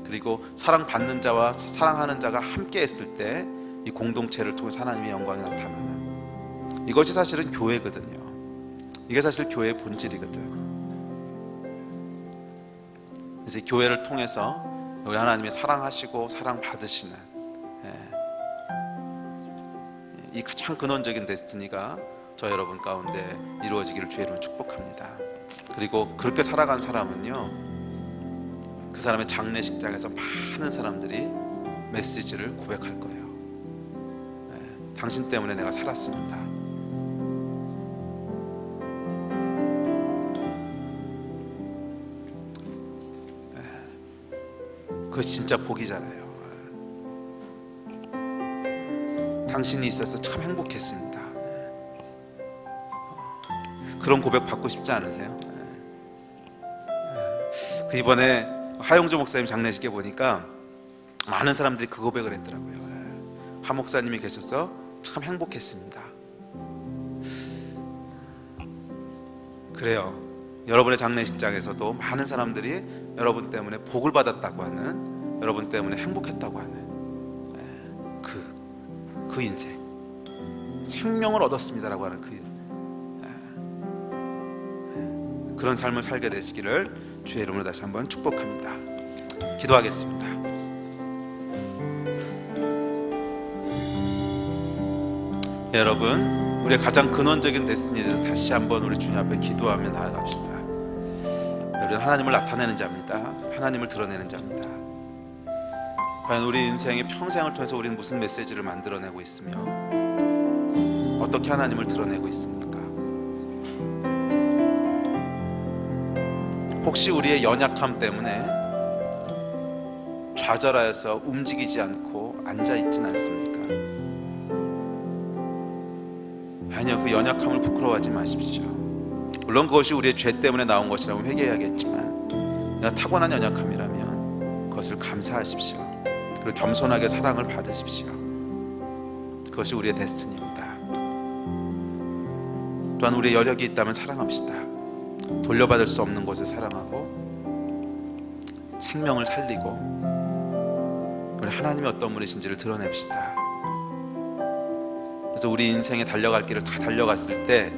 그리고 사랑받는 자와 사랑하는 자가 함께 했을 때 이 공동체를 통해서 하나님의 영광이 나타나는, 이것이 사실은 교회거든요. 이게 사실 교회의 본질이거든. 그래서 이 교회를 통해서 우리 하나님이 사랑하시고 사랑받으시는 이 가장 근원적인 데스티니가 저 여러분 가운데 이루어지기를 주의 이름으로 축복합니다. 그리고 그렇게 살아간 사람은요, 그 사람의 장례식장에서 많은 사람들이 메시지를 고백할 거예요. 당신 때문에 내가 살았습니다. 그거 진짜 복이잖아요. 당신이 있어서 참 행복했습니다. 그런 고백 받고 싶지 않으세요? 그 이번에 하용조 목사님 장례식에 보니까 많은 사람들이 그 고백을 했더라고요. 하 목사님이 계셔서 참 행복했습니다. 그래요. 여러분의 장례식장에서도 많은 사람들이 여러분 때문에 복을 받았다고 하는, 여러분 때문에 행복했다고 하는 그 인생, 생명을 얻었습니다라고 하는 그런 삶을 살게 되시기를 주의 이름으로 다시 한번 축복합니다. 기도하겠습니다. 여러분, 우리의 가장 근원적인 데스티니에 대해서 다시 한번 우리 주님 앞에 기도하며 나아갑시다. 우리는 하나님을 나타내는 자입니다. 하나님을 드러내는 자입니다. 과연 우리 인생의 평생을 통해서 우리는 무슨 메시지를 만들어내고 있으며 어떻게 하나님을 드러내고 있습니까? 혹시 우리의 연약함 때문에 좌절하여서 움직이지 않고 앉아있진 않습니까? 아니요, 그 연약함을 부끄러워하지 마십시오. 물론 그것이 우리의 죄 때문에 나온 것이라면 회개해야겠지만 내가 타고난 연약함이라면 그것을 감사하십시오. 그리고 겸손하게 사랑을 받으십시오. 그것이 우리의 데스티니입니다. 또한 우리의 여력이 있다면 사랑합시다. 돌려받을 수 없는 곳에 사랑하고 생명을 살리고 우리 하나님이 어떤 분이신지를 드러냅시다. 그래서 우리 인생에 달려갈 길을 다 달려갔을 때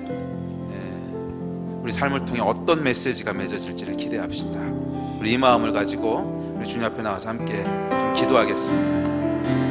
우리 삶을 통해 어떤 메시지가 맺어질지를 기대합시다. 우리 이 마음을 가지고 우리 주님 앞에 나와서 함께 좀 기도하겠습니다.